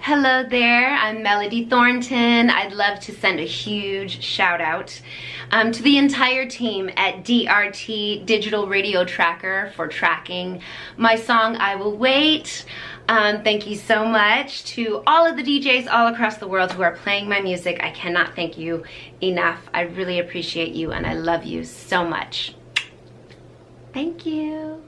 Hello there, I'm Melody Thornton. I'd love to send a huge shout out to the entire team at DRT Digital Radio Tracker for tracking my song I Will Wait. Thank you so much to all of the DJs all across the world who are playing my music. I cannot thank you enough. I really appreciate you and I love you so much. Thank you.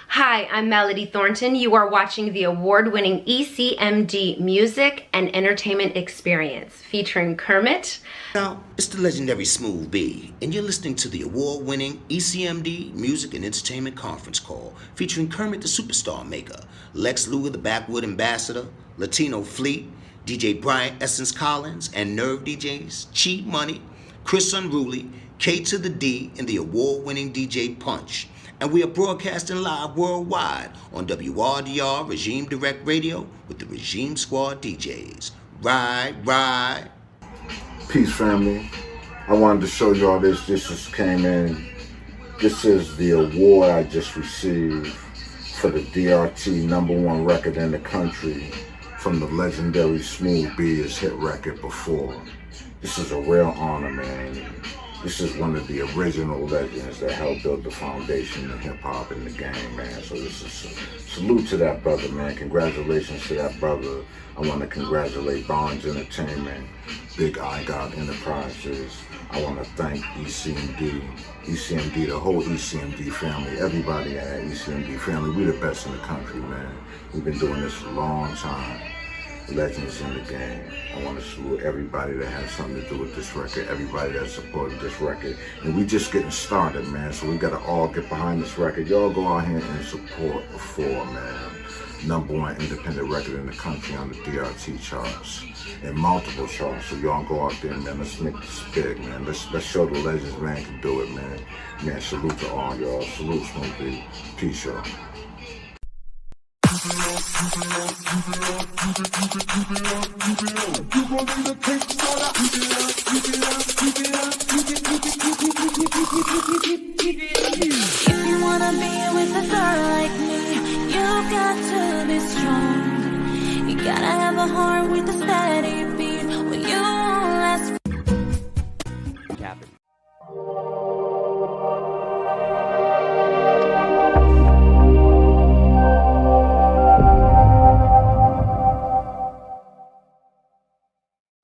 Hi, I'm Melody Thornton. You are watching the award-winning ECMD Music and Entertainment Experience featuring Kermit. Now, it's the legendary Smooth B, and you're listening to the award-winning ECMD Music and Entertainment Conference Call featuring Kermit the Superstar Maker, Lex Luger the Backwood Ambassador, Latino Fleet, DJ Brian Essence Collins, and Nerve DJs, Cheap Money, Chris Unruly, K to the D, and the award-winning DJ Punch. And we are broadcasting live worldwide on WRDR Regime Direct Radio with the Regime Squad DJs. Right. Peace, family. I wanted to show y'all this. This just came in. This is the award I just received for the DRT #1 record in the country from the legendary Smooth B, his hit record Before. This is a real honor, man. This is one of the original legends that helped build the foundation of hip-hop in the game, man. So this is a salute to that brother, man. Congratulations to that brother. I want to congratulate Barnes Entertainment, Big I God Enterprises. I want to thank ECMD, the whole ECMD family, everybody at ECMD family. We the best in the country, man. We've been doing this a long time. Legends in the game. I want to salute everybody that has something to do with this record, everybody that supported this record. And we just getting started, man. So we got to all get behind this record. Y'all go out here and support Before, man. #1 independent record in the country on the DRT charts and multiple charts. So y'all go out there, man. Let's make this big, man. Let's show the legends, man, can do it, man. Man, salute to all y'all. Salute, Smooth B. Peace, y'all. If you wanna be with a girl like me, you got to be strong. You gotta have a heart with a steady beat. When you won't last.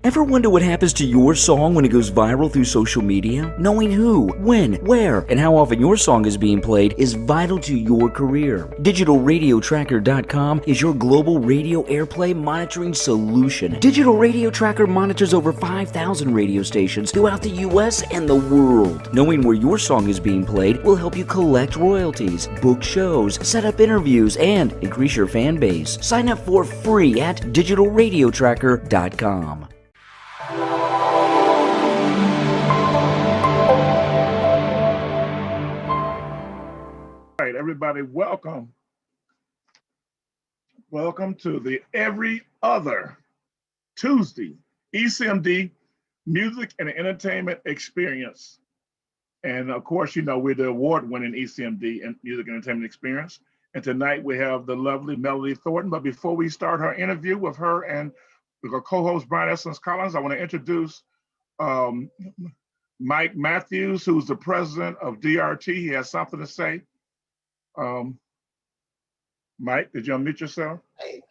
Ever wonder what happens to your song when it goes viral through social media? Knowing who, when, where, and how often your song is being played is vital to your career. DigitalRadioTracker.com is your global radio airplay monitoring solution. Digital Radio Tracker monitors over 5,000 radio stations throughout the US and the world. Knowing where your song is being played will help you collect royalties, book shows, set up interviews, and increase your fan base. Sign up for free at DigitalRadioTracker.com. All right, everybody, welcome. Welcome to the every other Tuesday ECMD Music and Entertainment Experience. And of course, you know, we're the award-winning ECMD and Music and Entertainment Experience. And tonight we have the lovely Melody Thornton. But before we start her interview with her and our co-host Brian Essence Collins, I want to introduce Mike Matthews, who's the president of DRT. He has something to say. Mike, did you unmute yourself? Hey,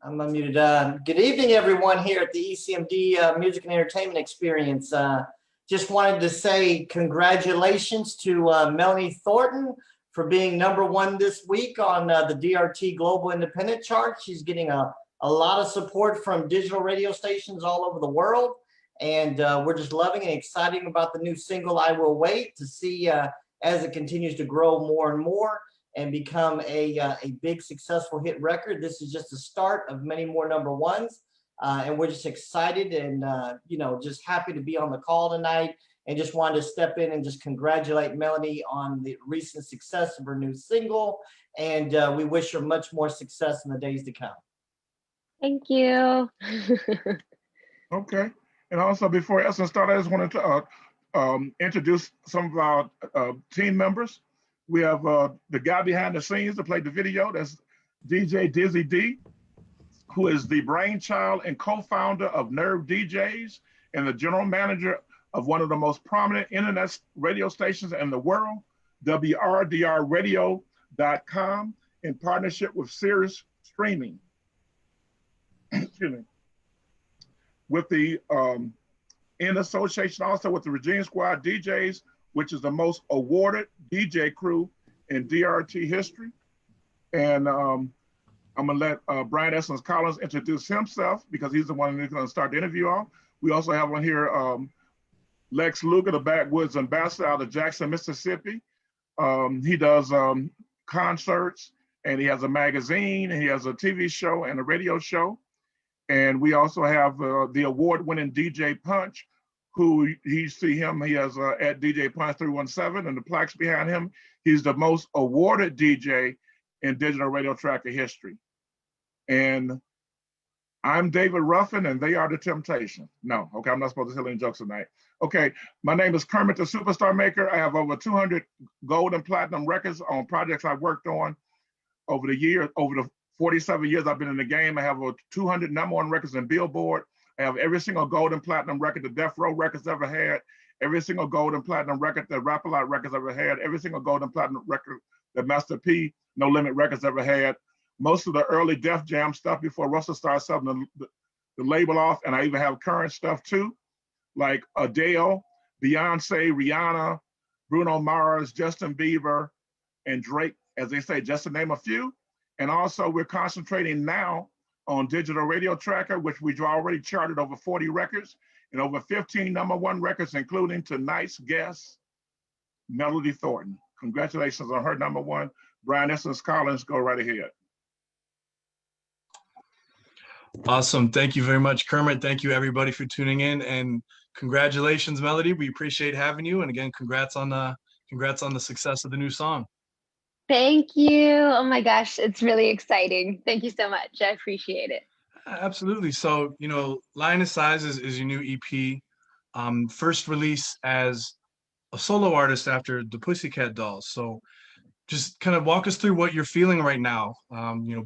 I'm unmuted. Good evening, everyone here at the ECMD Music and Entertainment Experience. Just wanted to say congratulations to Melanie Thornton for being #1 this week on the DRT Global Independent Chart. She's getting a lot of support from digital radio stations all over the world. And we're just loving and excited about the new single, I Will Wait, to see as it continues to grow more and more and become a big successful hit record. This is just the start of many more #1s. And we're just excited and, you know, just happy to be on the call tonight, and just wanted to step in and just congratulate Melanie on the recent success of her new single. And we wish her much more success in the days to come. Thank you. Okay. And also, before Essence started, I just wanted to introduce some of our team members. We have the guy behind the scenes to play the video. That's DJ Dizzy D. who is the brainchild and co-founder of Nerve DJs and the general manager of one of the most prominent internet radio stations in the world, WRDRradio.com, in partnership with Sirius Streaming. Excuse me. With the, in association also with the Virginia Squad DJs, which is the most awarded DJ crew in DRT history. And I'm gonna let Brian Essence Collins introduce himself because he's the one who's gonna start the interview off. We also have on here Lex Luger, the Backwoods Ambassador out of Jackson, Mississippi. He does concerts, and he has a magazine, and he has a TV show and a radio show. And we also have the award-winning DJ Punch, who he see him, he has at DJ Punch 317, and the plaques behind him. He's the most awarded DJ in digital radio tracker history. And I'm David Ruffin, and they are the Temptation. No, okay, I'm not supposed to tell any jokes tonight. Okay, my name is Kermit, the Superstar Maker. I have over 200 gold and platinum records on projects I've worked on over the years, over the 47 years I've been in the game. I have over 200 #1 records in Billboard. I have every single gold and platinum record that Death Row Records ever had, every single gold and platinum record that Rap-A-Lot Records ever had, every single gold and platinum record that Master P, No Limit Records ever had. Most of the early Def Jam stuff before Russell started selling the label off, and I even have current stuff too, like Adele, Beyonce, Rihanna, Bruno Mars, Justin Bieber, and Drake, as they say, just to name a few. And also we're concentrating now on digital radio tracker, which we've already charted over 40 records and over 15 #1 records, including tonight's guest, Melody Thornton. Congratulations on her #1. Brian Essence Collins, go right ahead. Awesome. Thank you very much, Kermit. Thank you, everybody, for tuning in, and congratulations, Melody. We appreciate having you, and again, congrats on the success of the new song. Thank you. Oh my gosh, it's really exciting. Thank you so much. I appreciate it. Absolutely. So, Lion of Size is your new EP, first release as a solo artist after the Pussycat Dolls. So just kind of walk us through what you're feeling right now,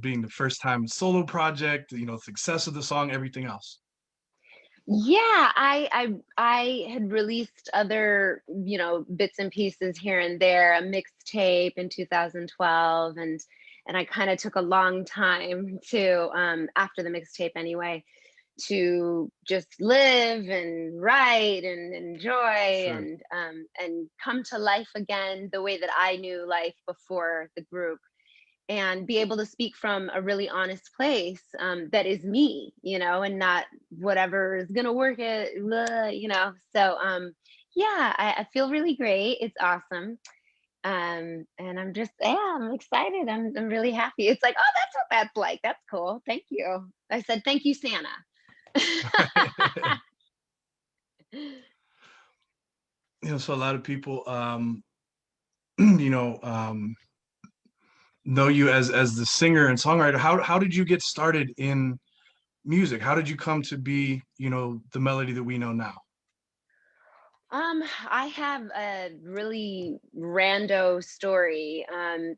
being the first time solo project, success of the song, everything else. Yeah, I had released other, bits and pieces here and there, a mixtape in 2012, and I kind of took a long time to, after the mixtape anyway, to just live and write and enjoy. Sure. and come to life again the way that I knew life before the group, and be able to speak from a really honest place, that is me, and not whatever is gonna work it, So yeah, I feel really great. It's awesome. And I'm just, I'm excited. I'm really happy. It's like, oh, that's what that's like. That's cool. Thank you. I said, thank you, Santa. So a lot of people, know you as the singer and songwriter. How did you get started in music? How did you come to be, the Melody that we know now? I have a really rando story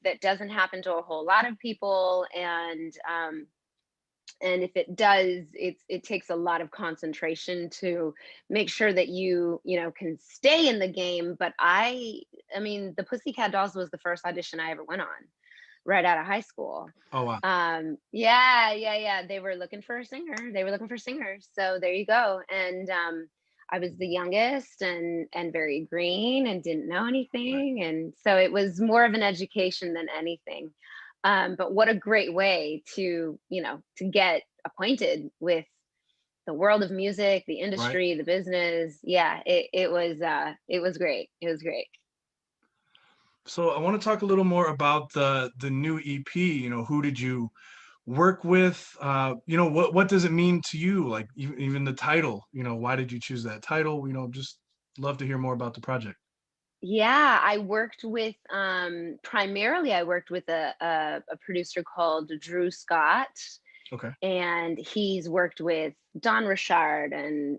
that doesn't happen to a whole lot of people, and if it does, it takes a lot of concentration to make sure that you can stay in the game. But I mean, the Pussycat Dolls was the first audition I ever went on, right out of high school. Oh wow. Yeah. They were looking for a singer. They were looking for singers. So there you go. And I was the youngest and very green and didn't know anything. Right. And so it was more of an education than anything. But what a great way to get acquainted with the world of music, the industry, right. The business. Yeah, it was great. It was great. So I want to talk a little more about the new EP. Who did you work with? What does it mean to you? Like even the title, why did you choose that title? Just love to hear more about the project. Yeah, I worked with, primarily I worked with a producer called Drew Scott. Okay. And he's worked with Don Richard and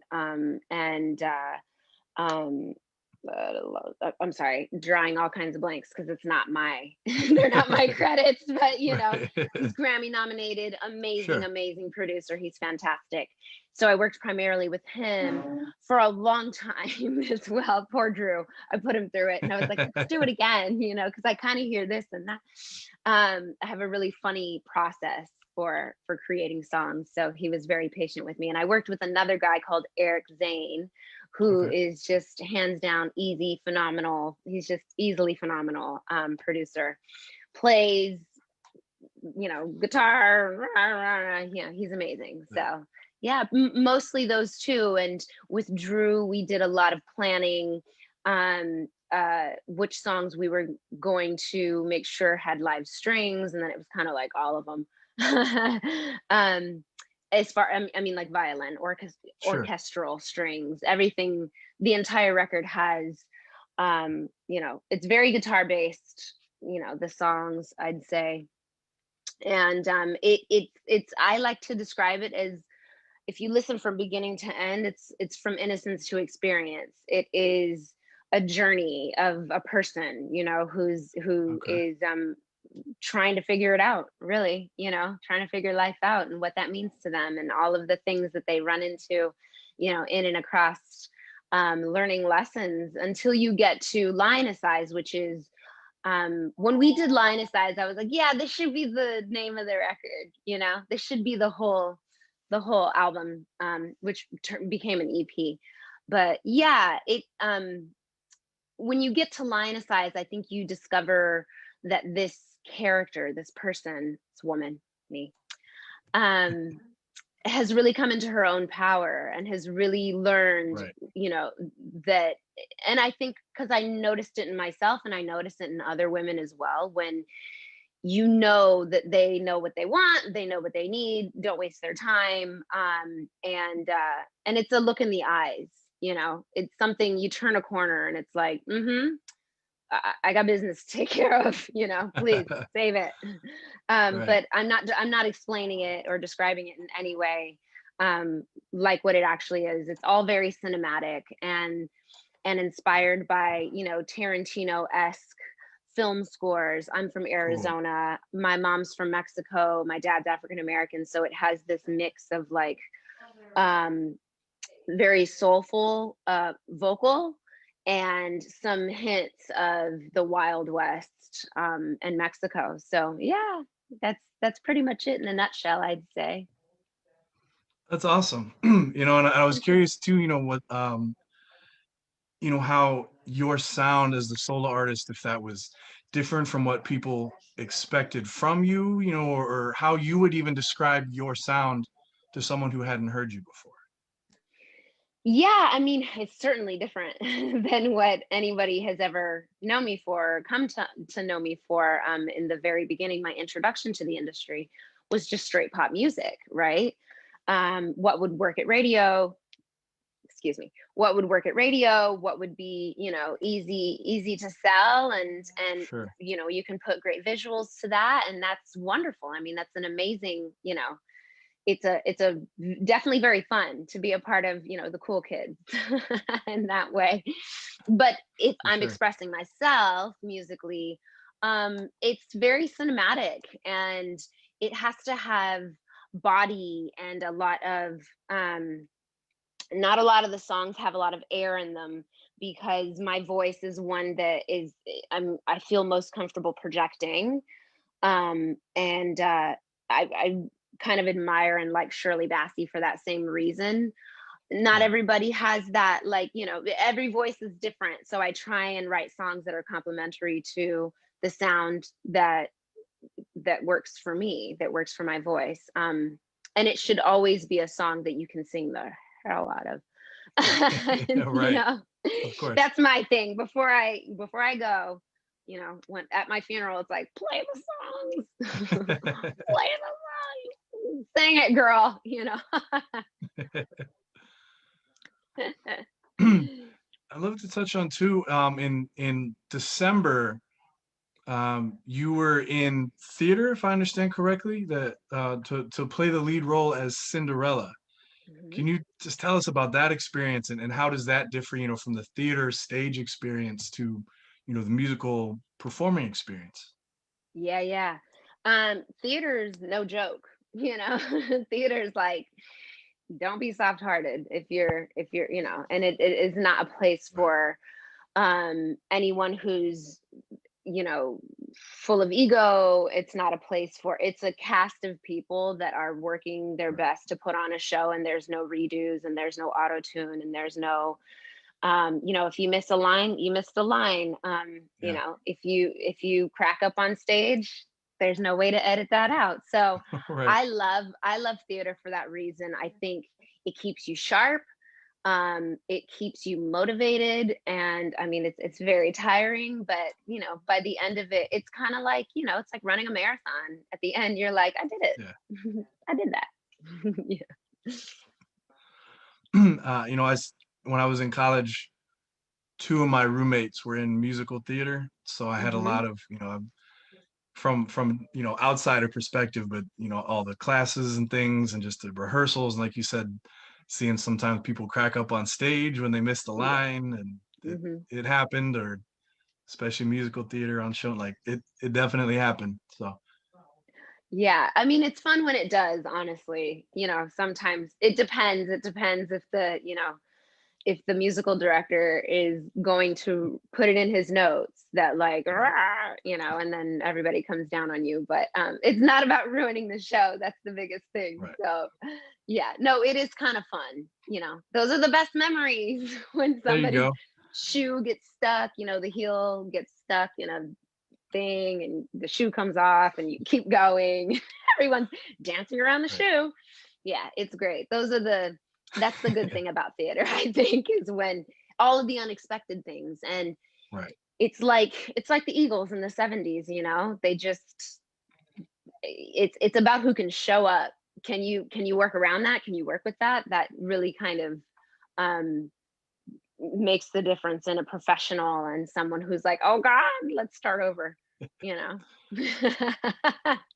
I'm sorry, drawing all kinds of blanks because it's not my, they're not my credits, but you know, Right. he's Grammy nominated, amazing, Sure. amazing producer. He's fantastic. So I worked primarily with him for a long time as well. Poor Drew. I put him through it and I was like, let's do it again, you know, because I kind of hear this and that. I have a really funny process for creating songs. So he was very patient with me. And I worked with another guy called Eric Zane, who Okay. is just hands down easy, phenomenal. He's just easily phenomenal producer. Plays, you know, guitar, rah, rah, rah, yeah, he's amazing. So yeah, mostly those two. And with Drew, we did a lot of planning which songs we were going to make sure had live strings, and then it was kind of like all of them. As far, I mean, like violin, Sure. orchestral strings, everything. The entire record has, you know, it's very guitar based. You know, the songs, I'd say, and it's I like to describe it as, if you listen from beginning to end, it's from innocence to experience. It is a journey of a person, you know, who Okay. is trying to figure it out, really, you know, trying to figure life out and what that means to them and all of the things that they run into, you know, in and across, learning lessons until you get to Line of Size, which is, when we did Line of Size, I was like, yeah, this should be the name of the record, you know, this should be the whole album, which became an EP. But yeah, it when you get to Line of Size, I think you discover that this character, this person, this woman, me, um, has really come into her own power and has really learned, Right. you know, that. And I think because I noticed it in myself and I noticed it in other women as well, when you know that they know what they want, they know what they need, don't waste their time, and it's a look in the eyes, you know, it's something, you turn a corner and it's like, I got business to take care of, you know, please save it. Right. But I'm not explaining it or describing it in any way, like what it actually is. It's all very cinematic and inspired by, you know, Tarantino-esque film scores. I'm from Cool. Arizona. My mom's from Mexico. My dad's African American. So it has this mix of like, um, very soulful vocal and some hints of the Wild West, and Mexico. So yeah, that's pretty much it in a nutshell, I'd say. That's awesome. You know, and I was curious too, you know, what you know, how your sound as the solo artist, if that was different from what people expected from you, you know, or how you would even describe your sound to someone who hadn't heard you before. Yeah, I mean, it's certainly different than what anybody has ever known me for, or come to know me for. In the very beginning, my introduction to the industry was just straight pop music, right? What would work at radio, excuse me, what would work at radio, what would be, you know, easy to sell, and Sure. you know, you can put great visuals to that, and that's wonderful. I mean, that's an amazing, you know, it's a definitely very fun to be a part of, you know, the cool kids in that way. But if For I'm sure. expressing myself musically, it's very cinematic, and it has to have body and a lot of, not a lot of the songs have a lot of air in them, because my voice is one that is, I feel most comfortable projecting, and I kind of admire and like Shirley Bassey for that same reason. Not Yeah. everybody has that, like, you know, every voice is different, so I try and write songs that are complementary to the sound that works for me, that works for my voice. And it should always be a song that you can sing the hell out of. Yeah, You right. know, Of course. that's my thing. Before I go, you know, when at my funeral, it's like, play the songs, play the songs, sing it, girl. You know. I'd love to touch on too, in December, you were in theater, if I understand correctly, that to play the lead role as Cinderella. Can you just tell us about that experience, and how does that differ, from the theater stage experience to, the musical performing experience? Yeah, yeah. Theater's no joke, you know. Theater's like, don't be soft-hearted if you're, and it is not a place Right. for anyone who's, full of ego. It's not a place for, it's a cast of people that are working their Right. best to put on a show, and there's no redos, and there's no auto-tune, and there's no if you miss a line, you missed a line. Yeah. If you crack up on stage, there's no way to edit that out. So Right. I love theater for that reason. I think it keeps you sharp. It keeps you motivated, and I mean it's very tiring, but by the end of it, it's kind of like, it's like running a marathon. At the end, you're like, I did Yeah. it. I did that. Yeah. When I was in college, two of my roommates were in musical theater, so I had a Hmm. lot of, from outsider perspective, but all the classes and things, and just the rehearsals, and like you said, seeing sometimes people crack up on stage when they missed the Yeah. line, and it, Hmm. it happened, or especially musical theater on show, like it definitely happened. So Yeah, I mean, it's fun when it does, honestly. Sometimes it depends. It depends if the musical director is going to put it in his notes that like, right. "Rah," and then everybody comes down on you. But it's not about ruining the show. That's the biggest thing. Right. So, yeah, no, it is kind of fun. Those are the best memories when There you somebody's go. shoe gets stuck, the heel gets stuck in a thing, and the shoe comes off and you keep going. Everyone's dancing around the Right. shoe. Yeah, it's great. That's the good thing about theater, I think, is when all of the unexpected things. And Right. it's like the Eagles in the 70s, they just, it's about who can show up. Can you work around that? Can you work with that? That really kind of um makes the difference in a professional and someone who's like, oh God, let's start over, you know?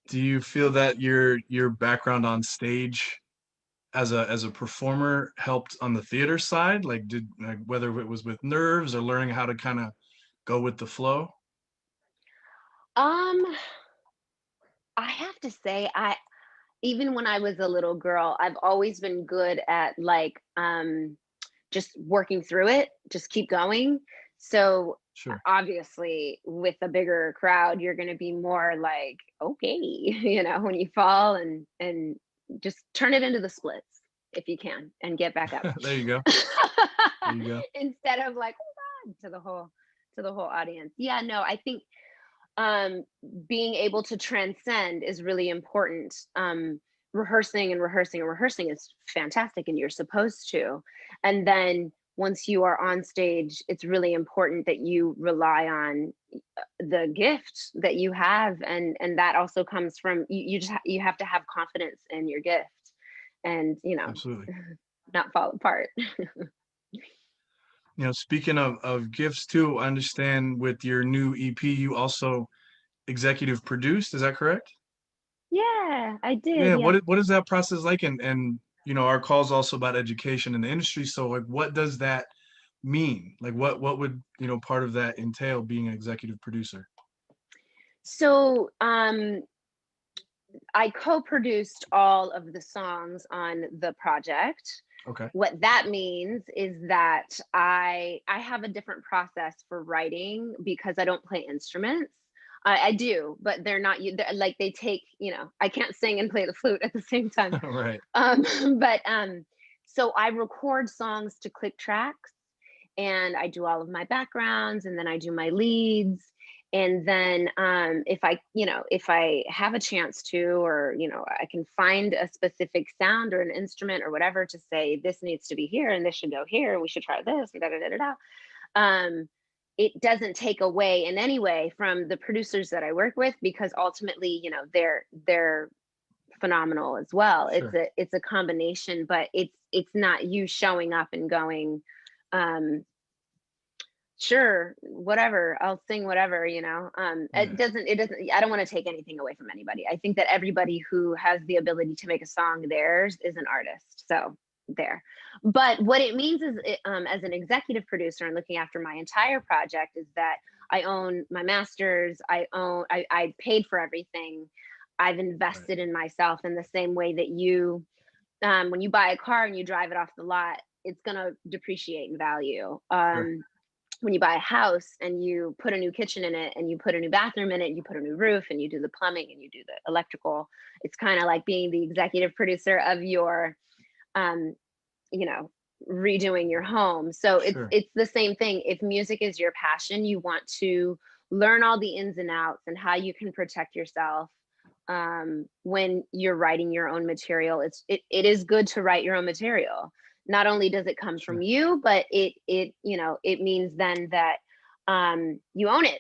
Do you feel that your background on stage as a performer helped on the theater side? Like, whether it was with nerves or learning how to kind of go with the flow? um, I have to say, even when I was a little girl, I've always been good at like just working through it, just keep going. So Sure. obviously with a bigger crowd, you're going to be more like, okay, when you fall, and just turn it into the splits if you can, and get back up. There you go. There you go. Instead of like, oh God, to the whole audience. Yeah, no, I think um being able to transcend is really important. Rehearsing and rehearsing and rehearsing is fantastic, and you're supposed to. And then once you are on stage, it's really important that you rely on the gift that you have, and that also comes from you have to have confidence in your gift, and Absolutely. not fall apart. Speaking of gifts too, I understand with your new EP, you also executive produced. Is that correct? Yeah, I did. Yeah. Yeah. What is that process like? And our call's also about education in the industry. So like, what does that mean? Like, what would part of that entail, being an executive producer? So I co-produced all of the songs on the project. Okay. What that means is that I have a different process for writing because I don't play instruments. I do, but like they take, I can't sing and play the flute at the same time. Right. Um, but so I record songs to click tracks, and I do all of my backgrounds, and then I do my leads. And then if I have a chance to, or I can find a specific sound or an instrument or whatever to say this needs to be here and this should go here and we should try this and da da da da da. It doesn't take away in any way from the producers that I work with, because ultimately, they're phenomenal as well. Sure. It's a combination, but it's not you showing up and going, sure, whatever, I'll sing whatever. Yeah. It doesn't, I don't want to take anything away from anybody. I think that everybody who has the ability to make a song theirs is an artist. So there. But what it means is, as an executive producer and looking after my entire project, is that I own my masters. I paid for everything. I've invested in myself in the same way that you, when you buy a car and you drive it off the lot, it's gonna depreciate in value. When you buy a house and you put a new kitchen in it and you put a new bathroom in it, you put a new roof and you do the plumbing and you do the electrical, it's kind of like being the executive producer of your, you know, redoing your home. So it's the same thing. If music is your passion, you want to learn all the ins and outs and how you can protect yourself when you're writing your own material. It is good to write your own material. Not only does it come from you, but it you know, it means then that you own it,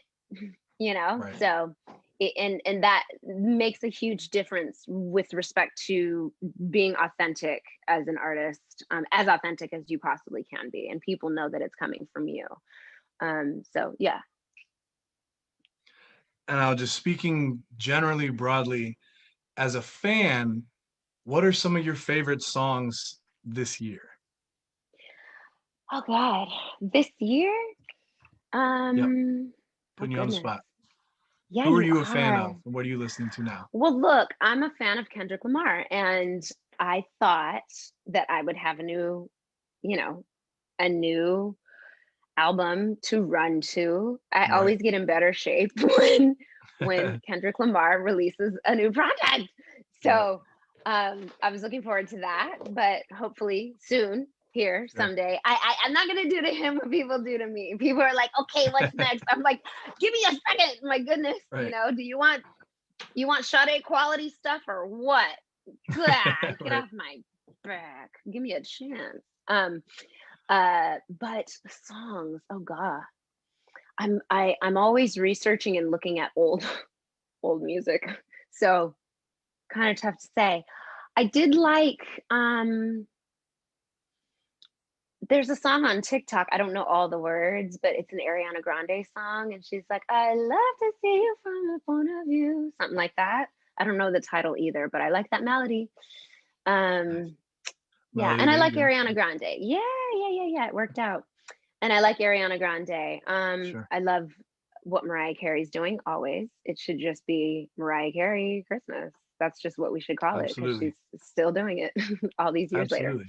you know. So and that makes a huge difference with respect to being authentic as an artist, as authentic as you possibly can be, and people know that it's coming from you. So yeah. And I'll just, speaking generally broadly, as a fan, what are some of your favorite songs this year? Oh God, this year? Putting you on the spot. Yeah, who are you a fan of? What are you listening to now? Well, look, I'm a fan of Kendrick Lamar, and I thought that I would have a new, you know, a new album to run to. I always get in better shape when Kendrick Lamar releases a new project. So I was looking forward to that, but hopefully soon here someday. I'm not gonna do to him what people do to me. People are like, okay, what's next? I'm like, give me a second. My goodness, you know, do you want Sade quality stuff or what? Get off my back. Give me a chance. But songs, oh God. I'm always researching and looking at old music. So kind of tough to say. I did like there's a song on TikTok. I don't know all the words, but it's an Ariana Grande song. And she's like, I love to see you from a point of view. Something like that. I don't know the title either, but I like that melody. Yeah, and I like Ariana Grande. Yeah. It worked out. And I like Ariana Grande. I love what Mariah Carey's doing always. It should just be Mariah Carey Christmas. That's just what we should call it, because she's still doing it all these years later.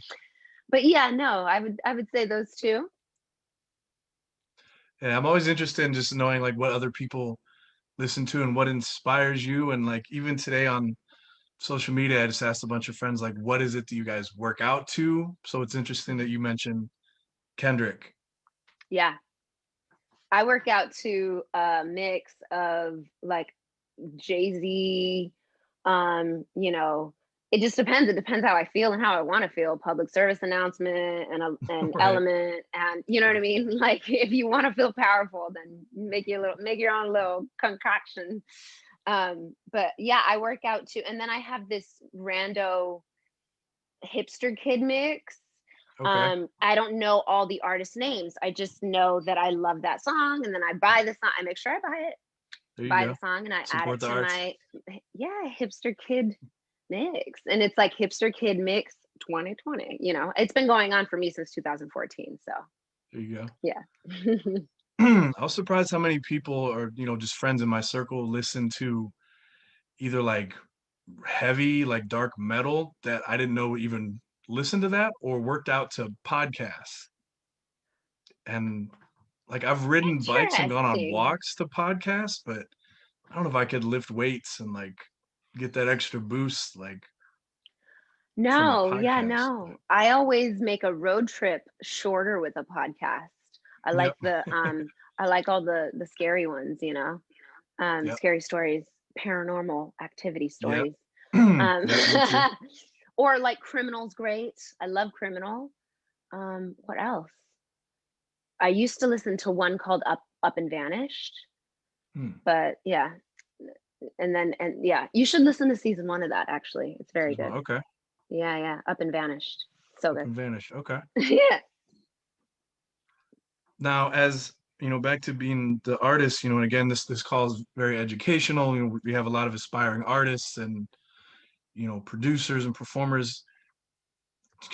But yeah, no, I would say those two. Yeah, I'm always interested in just knowing like what other people listen to and what inspires you. And like even today on social media, I just asked a bunch of friends, like, what is it that you guys work out to? So it's interesting that you mentioned Kendrick. Yeah. I work out to a mix of like Jay-Z, you know, it just depends. It depends how I feel and how I want to feel. Public service announcement and an element, and you know what I mean? Like if you want to feel powerful, then make your own little concoction. But yeah, I work out too. And then I have this rando hipster kid mix. I don't know all the artist names. I just know that I love that song, and then I buy the song. I make sure I buy it. Buy the song, and I add it to my hipster kid mix. And it's like hipster kid mix 2020. You know, it's been going on for me since 2014. So there you go. Yeah. I was surprised how many people, or you know, just friends in my circle, listen to either like heavy, like dark metal that I didn't know even listened to that, or worked out to podcasts. And like I've ridden bikes and gone on walks to podcasts, but I don't know if I could lift weights and like get that extra boost. Like no. I always make a road trip shorter with a podcast. I like I like all the scary ones, you know, scary stories, paranormal activity stories. Or like Criminal's great. I love Criminal. What else? I used to listen to one called Up and Vanished. But yeah. And you should listen to season 1 of that actually. It's very good. Okay. Yeah. Up and Vanished. So good. Up and Vanished. Okay. Yeah. Now, as you know, back to being the artist, you know, and again, this call is very educational. You know, we have a lot of aspiring artists and, you know, producers and performers.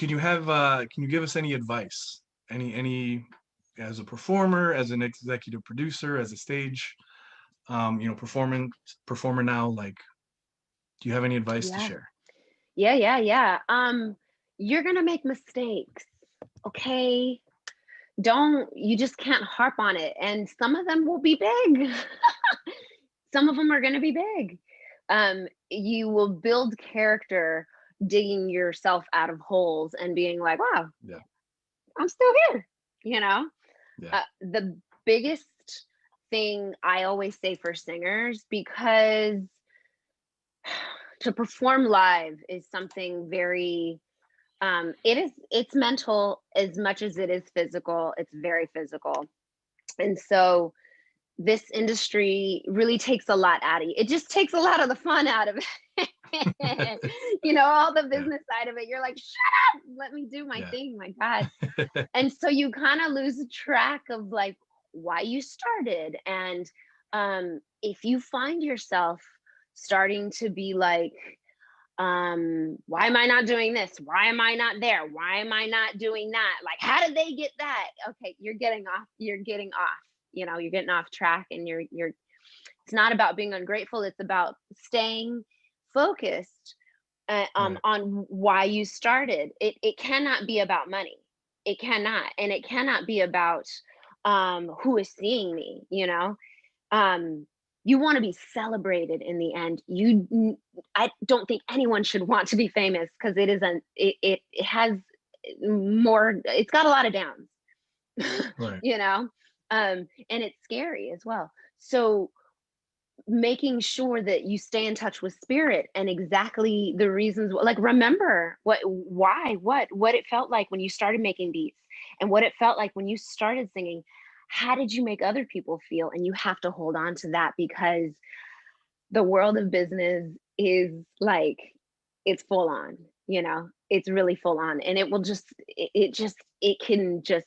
can you give us any advice? Any as a performer, as an executive producer, as a stage, performer now, like, do you have any advice to Yeah. share? Yeah. You're gonna make mistakes, okay? You just can't harp on it. And some of them will be big. Some of them are gonna be big. You will build character digging yourself out of holes and being like, wow, Yeah. I'm still here, you know? Yeah. The biggest thing I always say for singers, because to perform live is something very it's mental as much as it is physical. It's very physical. And so this industry really takes a lot out of you. It just takes a lot of the fun out of it. All the business side of it. You're like, shut up, let me do my thing, my God. And so you kind of lose track of like why you started. And if you find yourself starting to be like, why am I not doing this? Why am I not there? Why am I not doing that? Like, how did they get that? Okay, you're getting off, you're getting off track, and it's not about being ungrateful. It's about staying focused on why you started. It cannot be about money. It cannot. And it cannot be about who is seeing me, you want to be celebrated in the end. I don't think anyone should want to be famous, because it has more, it's got a lot of downs, Right. and it's scary as well. So making sure that you stay in touch with spirit and exactly the reasons, like remember what it felt like when you started making beats, and what it felt like when you started singing. How did you make other people feel? And you have to hold on to that, because the world of business is like, it's full on, it's really full on, and it can just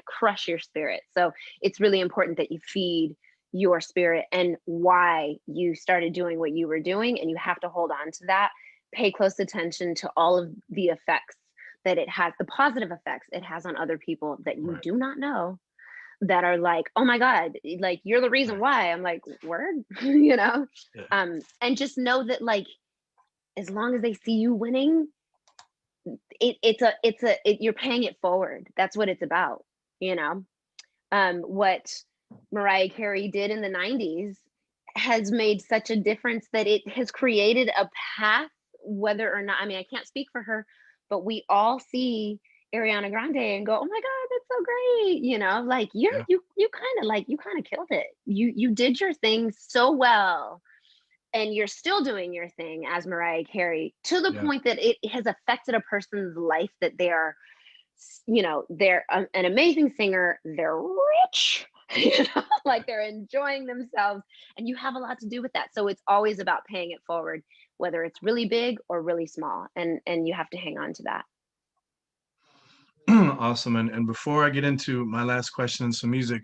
crush your spirit. So it's really important that you feed your spirit and why you started doing what you were doing, and you have to hold on to that. Pay close attention to all of the effects that it has, the positive effects it has on other people that you do not know, that are like, oh my God, like you're the reason why. I'm like, word, and just know that, like, as long as they see you winning, you're paying it forward. That's what it's about. What Mariah Carey did in the 90s has made such a difference that it has created a path, whether or not, I mean, I can't speak for her, but we all see Ariana Grande and go, oh my God, that's so great. Like you kind of killed it. You did your thing so well, and you're still doing your thing as Mariah Carey, to the point that it has affected a person's life, that they are, they're an amazing singer. They're rich, like they're enjoying themselves, and you have a lot to do with that. So it's always about paying it forward, whether it's really big or really small, and you have to hang on to that. Awesome. And before I get into my last question and some music,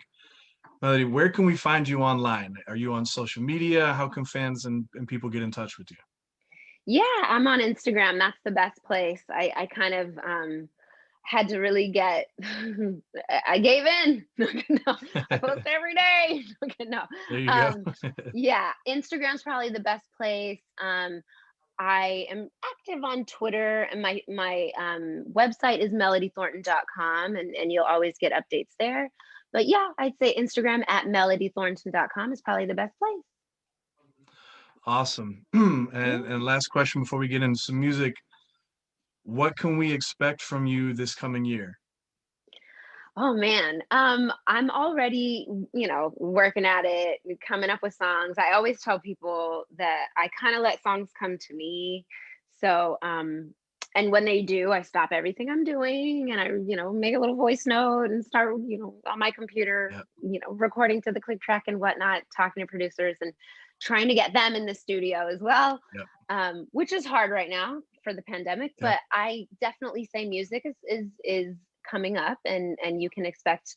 Melody, where can we find you online? Are you on social media? How can fans and people get in touch with you? Yeah, I'm on Instagram. That's the best place. I kind of had to really get, I gave in. No, I post every day. No. There you go. Yeah, Instagram's probably the best place. I am active on Twitter, and my website is melodythornton.com, and you'll always get updates there. But yeah, I'd say Instagram at melodythornton.com is probably the best place. Awesome. And last question before we get into some music, what can we expect from you this coming year? Oh man, I'm already, working at it, coming up with songs. I always tell people that I kind of let songs come to me. So, and when they do, I stop everything I'm doing, and I, make a little voice note and start, on my computer, recording to the click track and whatnot, talking to producers and trying to get them in the studio as well, which is hard right now for the pandemic. But I definitely say music is coming up, and you can expect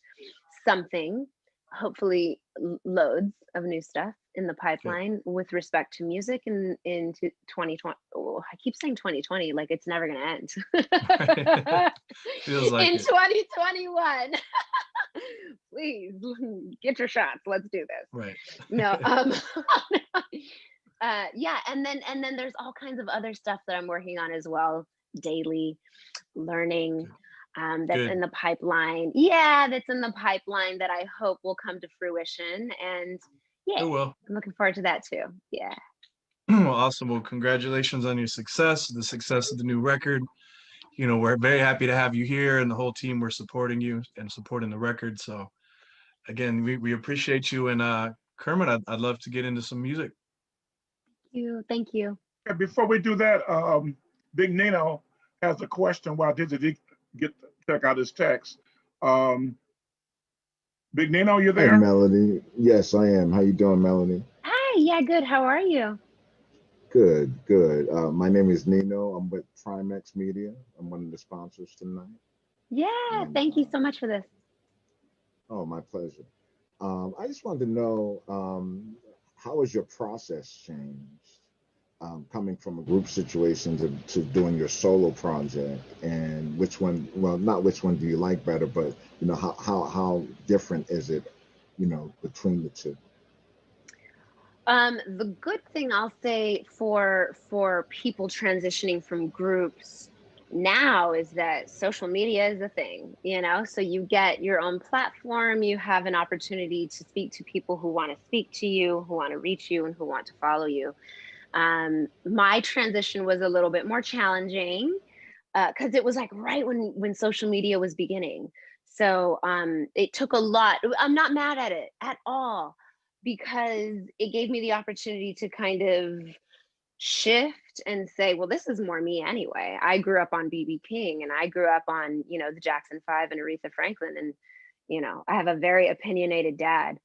something hopefully loads of new stuff in the pipeline with respect to music into 2020. Oh, I keep saying 2020 like it's never going to end. Feels like in it. 2021. Please get your shots. Let's do this. Right. No. Yeah, and then there's all kinds of other stuff that I'm working on as well, daily learning. That's Good. in the pipeline. Yeah, that's in the pipeline that I hope will come to fruition. And yeah, It will. I'm looking forward to that too. Yeah. Well, awesome. Well, congratulations on your success, the success of the new record. You know, we're very happy to have you here, and the whole team, we're supporting you and supporting the record. So again, we appreciate you. And Kermit, I'd love to get into some music. Thank you. And before we do that, Big Nino has a question while did check out his text. Big Nino, you Hey, there? Melody. Yes, I am. How you doing, Melody? Hi, yeah, good. How are you? Good, good. My name is Nino. I'm with Primex Media. I'm one of the sponsors tonight. Yeah, And, thank you so much for this. Oh, my pleasure. I just wanted to know, how has your process changed, coming from a group situation to doing your solo project, and which one, well, not which one do you like better, but you know, how different is it, you know, between the two? The good thing I'll say for people transitioning from groups now is that social media is a thing, you know, so you get your own platform, you have an opportunity to speak to people who want to speak to you, who want to reach you, and who want to follow you. My transition was a little bit more challenging because it was like right when social media was beginning. So it took a lot. I'm not mad at it at all because it gave me the opportunity to kind of shift and say, well, this is more me anyway. I grew up on BB King and I grew up on, you know, the Jackson 5 and Aretha Franklin. And, you know, I have a very opinionated dad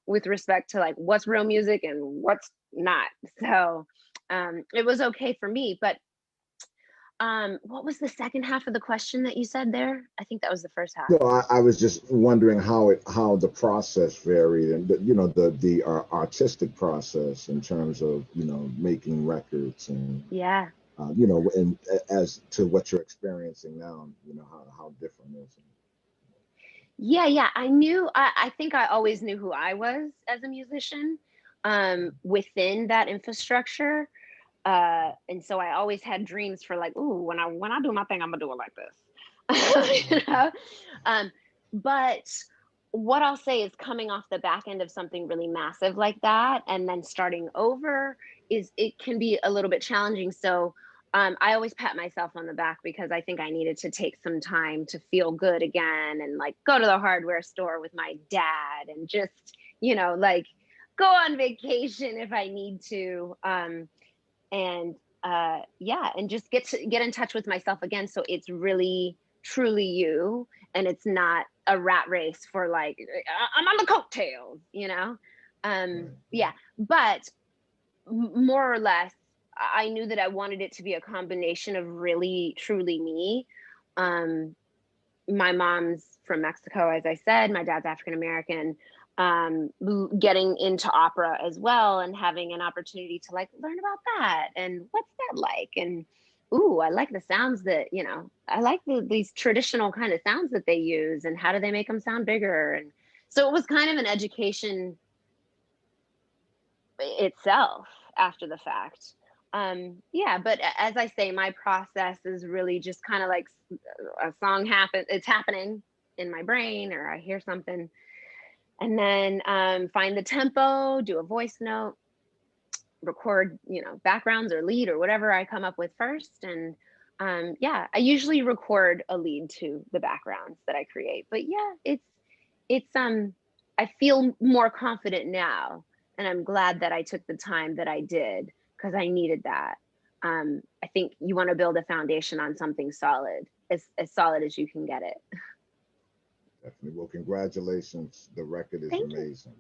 with respect to like what's real music and what's not. So it was okay for me. But what was the second half of the question that you said there? I think that was the first half. No, I was just wondering how the process varied, and you know, the artistic process in terms of, you know, making records, and Yeah. you know, and as to what you're experiencing now, you know, how different is it? Yeah. I think I always knew who I was as a musician within that infrastructure. And so I always had dreams for like, ooh, when I do my thing, I'm gonna do it like this. You know? But what I'll say is coming off the back end of something really massive like that and then starting over it can be a little bit challenging. So I always pat myself on the back because I think I needed to take some time to feel good again and like go to the hardware store with my dad and just, you know, like go on vacation if I need to. And just get in touch with myself again. So it's really truly you, and it's not a rat race for like I'm on the coattails, you know. Yeah, but more or less, I knew that I wanted it to be a combination of really truly me. My mom's from Mexico, as I said. My dad's African American. Getting into opera as well and having an opportunity to like learn about that and what's that like, and ooh, I like the sounds that, you know, I like these traditional kind of sounds that they use and how do they make them sound bigger. And so it was kind of an education itself after the fact. Yeah, but as I say, my process is really just kind of like a song it's happening in my brain, or I hear something and then find the tempo, do a voice note, record, you know, backgrounds or lead or whatever I come up with first. And I usually record a lead to the backgrounds that I create. But yeah, it's I feel more confident now, and I'm glad that I took the time that I did because I needed that. I think you want to build a foundation on something solid, as solid as you can get it. Definitely. Well, congratulations. The record is amazing.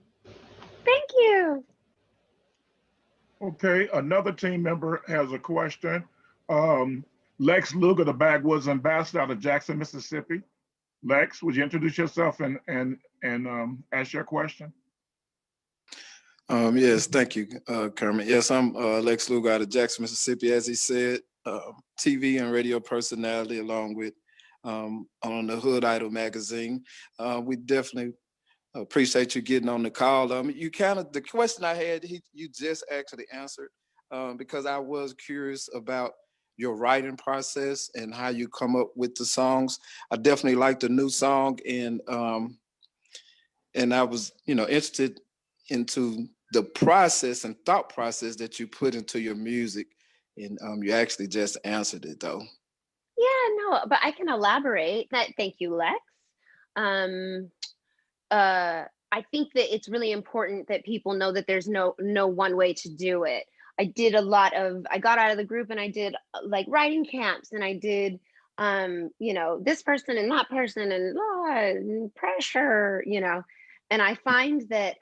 Thank you. Okay, another team member has a question. Lex Luger, the Backwoods Ambassador out of Jackson, Mississippi. Lex, would you introduce yourself and ask your question? Yes, thank you, Kermit. Yes, I'm Lex Luger out of Jackson, Mississippi, as he said, TV and radio personality, along with on the Hood Idol magazine. We definitely appreciate you getting on the call. You kind of, the question I had, you just actually answered, because I was curious about your writing process and how you come up with the songs. I definitely liked the new song, and I was, interested into the process and thought process that you put into your music. And you actually just answered it, though. Yeah, no, but I can elaborate. Thank you, Lex. I think that it's really important that people know that there's no one way to do it. I got out of the group and I did like writing camps, and I did, this person and that person and pressure, and I find that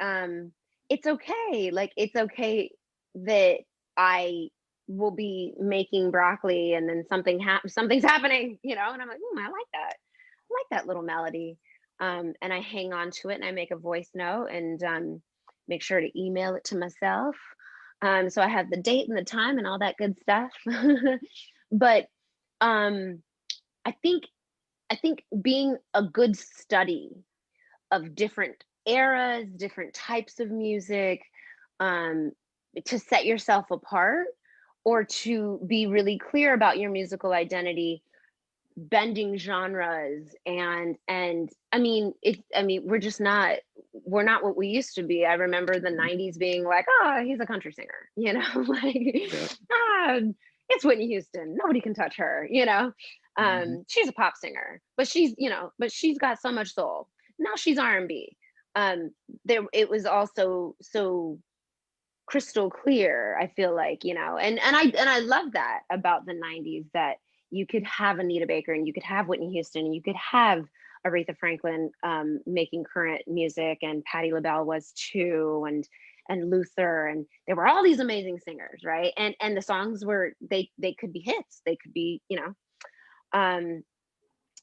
it's okay. Like, it's okay that I will be making broccoli and then something's happening, and I'm like, I like that. I like that little melody. And I hang on to it, and I make a voice note and make sure to email it to myself. So I have the date and the time and all that good stuff. But I think being a good study of different eras, different types of music, to set yourself apart, or to be really clear about your musical identity, bending genres, and we're not what we used to be. I remember the 90s being like, oh, he's a country singer, it's Whitney Houston, nobody can touch her, she's a pop singer, but she's got so much soul. Now she's R&B. It was also so crystal clear, I feel like, and I love that about the 90s, that you could have Anita Baker and you could have Whitney Houston and you could have Aretha Franklin making current music, and Patti LaBelle was too, and Luther, and there were all these amazing singers, right? And the songs were, they could be hits, they could be,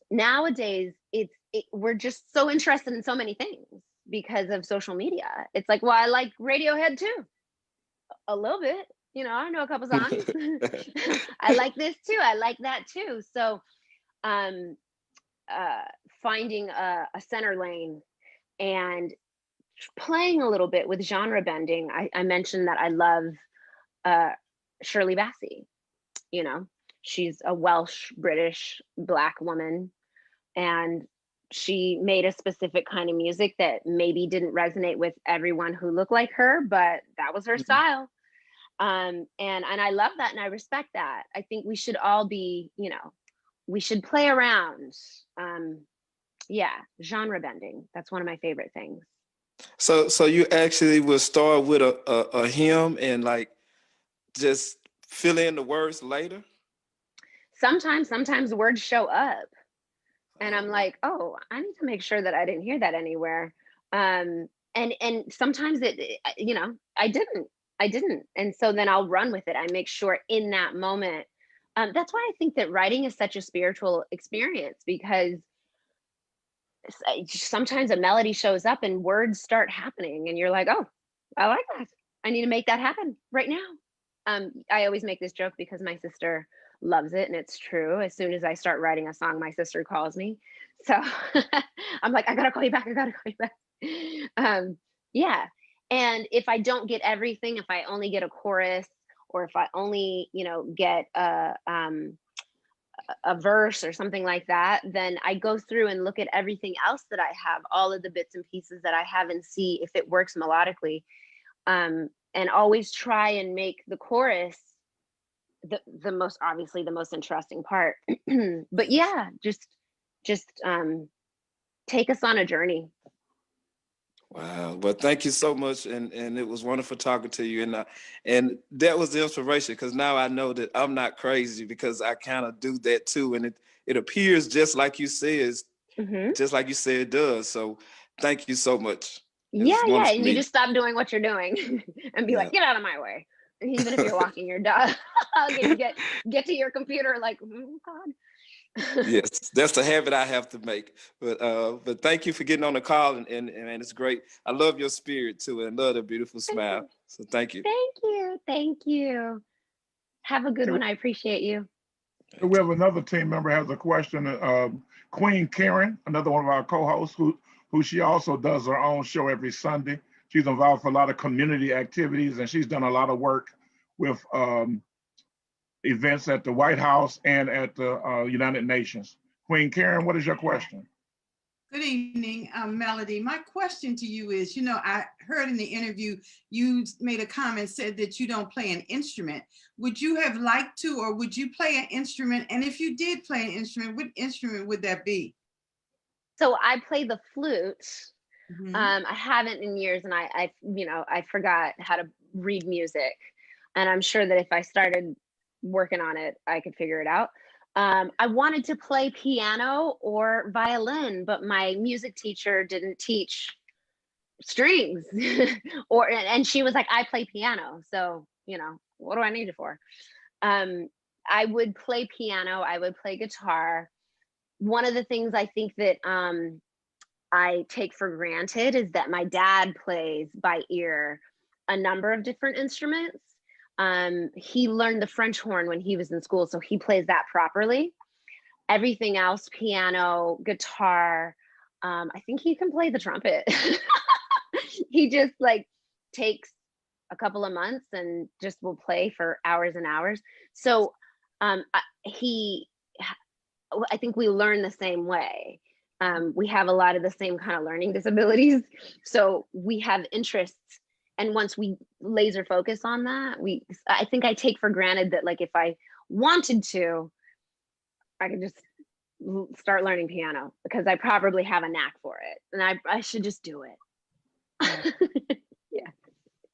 nowadays we're just so interested in so many things because of social media. It's like, well, I like Radiohead too, a little bit. I know a couple songs. I like this too. I like that too. So finding a center lane and playing a little bit with genre bending. I mentioned that I love Shirley Bassey. She's a Welsh, British, Black woman, and she made a specific kind of music that maybe didn't resonate with everyone who looked like her, but that was her style. And I love that, and I respect that. I think we should all be, we should play around. Genre bending. That's one of my favorite things. So you actually will start with a hymn and like just fill in the words later? Sometimes the words show up and I'm like, oh, I need to make sure that I didn't hear that anywhere. And sometimes I didn't. And so then I'll run with it. I make sure in that moment. That's why I think that writing is such a spiritual experience, because sometimes a melody shows up and words start happening and you're like, oh, I like that. I need to make that happen right now. I always make this joke because my sister loves it, and it's true. As soon as I start writing a song, my sister calls me. So I'm like, I gotta call you back. Yeah. And if I don't get everything, if I only get a chorus, or if I only, get a verse or something like that, then I go through and look at everything else that I have, all of the bits and pieces that I have, and see if it works melodically. And always try and make the chorus the most interesting part. But yeah, just take us on a journey. Wow. Well, thank you so much. And it was wonderful talking to you. And that was the inspiration, because now I know that I'm not crazy, because I kind of do that too. And it appears just like you said, just like you said it does. So thank you so much. Yeah. And you just stop doing what you're doing and be like, get out of my way. Even if you're walking your dog, get to your computer like, oh God. Yes, that's a habit I have to make. But thank you for getting on the call, and it's great. I love your spirit too, and love the beautiful smile. So thank you. Thank you. Thank you. Have a good Okay, one. I appreciate you. we have another team member has a question. Queen Karen, another one of our co-hosts, who she also does her own show every Sunday. She's involved for a lot of community activities, and she's done a lot of work with events at the White House and at the United Nations. Queen Karen, what is your question? Good evening, Melody. My question to you is, you know, I heard in the interview, you made a comment, said that you don't play an instrument. Would you have liked to, or would you play an instrument? And if you did play an instrument, what instrument would that be? So I play the flute. Mhm. I haven't in years, and I forgot how to read music. And I'm sure that if I started working on it, I could figure it out. I wanted to play piano or violin, but my music teacher didn't teach strings, and she was like, I play piano, so what do I need it for? I would play piano, I would play guitar. One of the things I think that I take for granted is that my dad plays by ear a number of different instruments. He learned the French horn when he was in school, so he plays that properly. Everything else, piano, guitar, I think he can play the trumpet. He just takes a couple of months and just will play for hours and hours. So I think we learn the same way. We have a lot of the same kind of learning disabilities. So we have interests. And once we laser focus on that, I think I take for granted that if I wanted to, I could just start learning piano because I probably have a knack for it, and I should just do it. Yeah.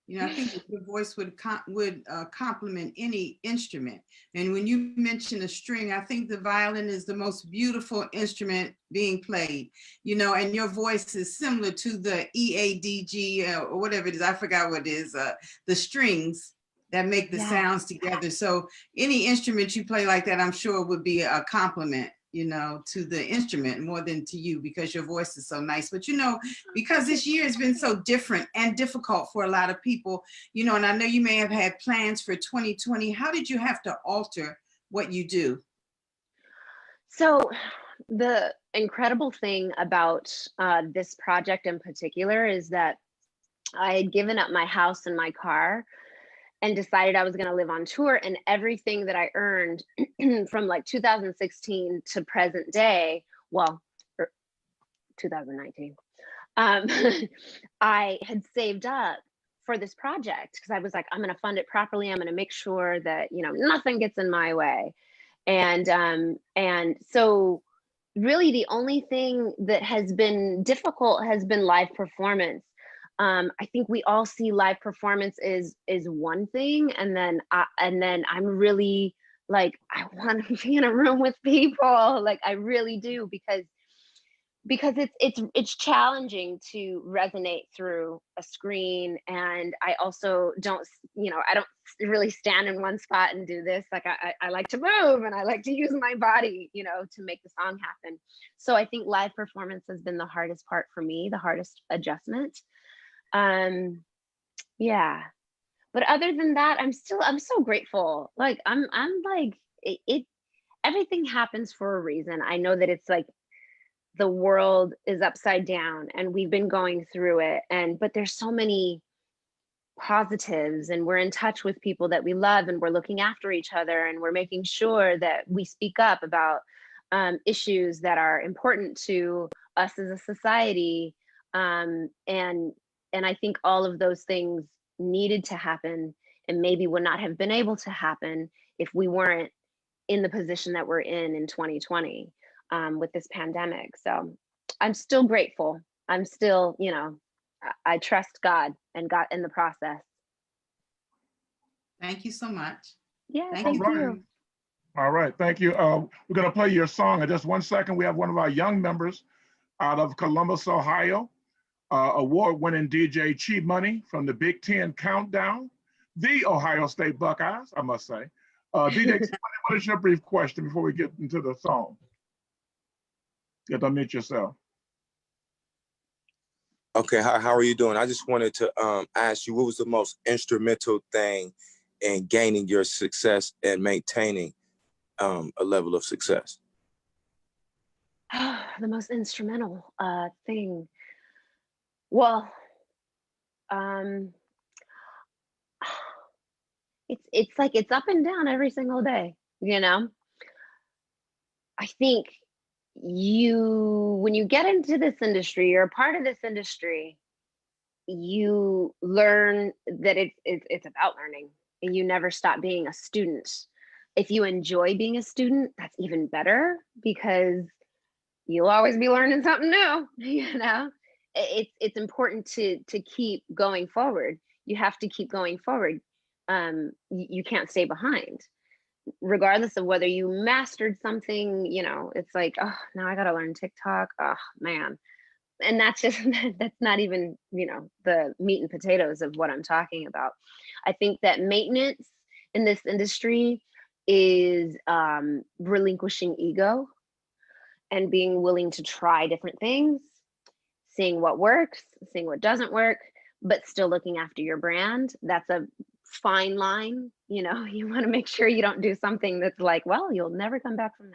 You know, I think your voice would complement any instrument. And when you mention a string, I think the violin is the most beautiful instrument being played, and your voice is similar to the EADG or whatever it is. I forgot what it is, the strings that make the sounds together. So any instrument you play like that, I'm sure would be a compliment, to the instrument more than to you, because your voice is so nice. But, because this year has been so different and difficult for a lot of people, and I know you may have had plans for 2020. How did you have to alter what you do? So the incredible thing about this project in particular is that I had given up my house and my car and decided I was going to live on tour, and everything that I earned from 2016 to present day, 2019, I had saved up for this project because I was like, I'm going to fund it properly. I'm going to make sure that, nothing gets in my way. And so really the only thing that has been difficult has been live performance. I think we all see live performance is one thing, and then I'm really I want to be in a room with people, I really do, because it's challenging to resonate through a screen, and I also don't I don't really stand in one spot and do this. I like to move, and I like to use my body to make the song happen. So I think live performance has been the hardest part for me, the hardest adjustment. Yeah, but other than that, I'm so grateful. Everything happens for a reason. I know that it's the world is upside down and we've been going through it, but there's so many positives, and we're in touch with people that we love, and we're looking after each other, and we're making sure that we speak up about issues that are important to us as a society. And I think all of those things needed to happen, and maybe would not have been able to happen if we weren't in the position that we're in 2020 with this pandemic. So I'm still grateful. I'm still, I trust God and God in the process. Thank you so much. Yeah, thank you. All right, thank you. We're gonna play your song in just 1 second. We have one of our young members out of Columbus, Ohio. Award-winning DJ Chi Money from the Big Ten Countdown, the Ohio State Buckeyes, I must say. DJ Chi Money, what is your brief question before we get into the song? You have to unmute yourself. Okay, how are you doing? I just wanted to ask you, what was the most instrumental thing in gaining your success and maintaining a level of success? The most instrumental thing. Well, it's like it's up and down every single day, you know? I think when you get into this industry, you're a part of this industry, you learn that it's about learning, and you never stop being a student. If you enjoy being a student, that's even better, because you'll always be learning something new. You know, it's important to keep going forward. You have to keep going forward. You can't stay behind, regardless of whether you mastered something. You know, it's like, oh, now I got to learn TikTok. Oh man. And that's just, that's not even, you know, the meat and potatoes of what I'm talking about. I think that maintenance in this industry is relinquishing ego and being willing to try different things, seeing what works, seeing what doesn't work, but still looking after your brand. That's a fine line. You know, you want to make sure you don't do something that's like, well, you'll never come back from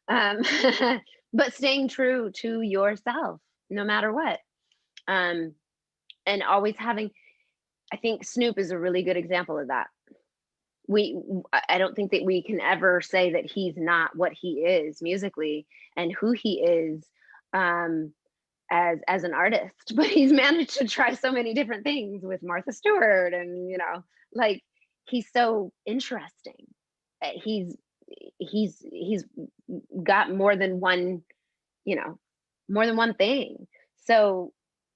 that. But staying true to yourself, no matter what. And always having, I think Snoop is a really good example of that. I don't think that we can ever say that he's not what he is musically and who he is as an artist, but he's managed to try so many different things with Martha Stewart, and you know, like, he's so interesting. He's got more than one, you know, more than one thing. So,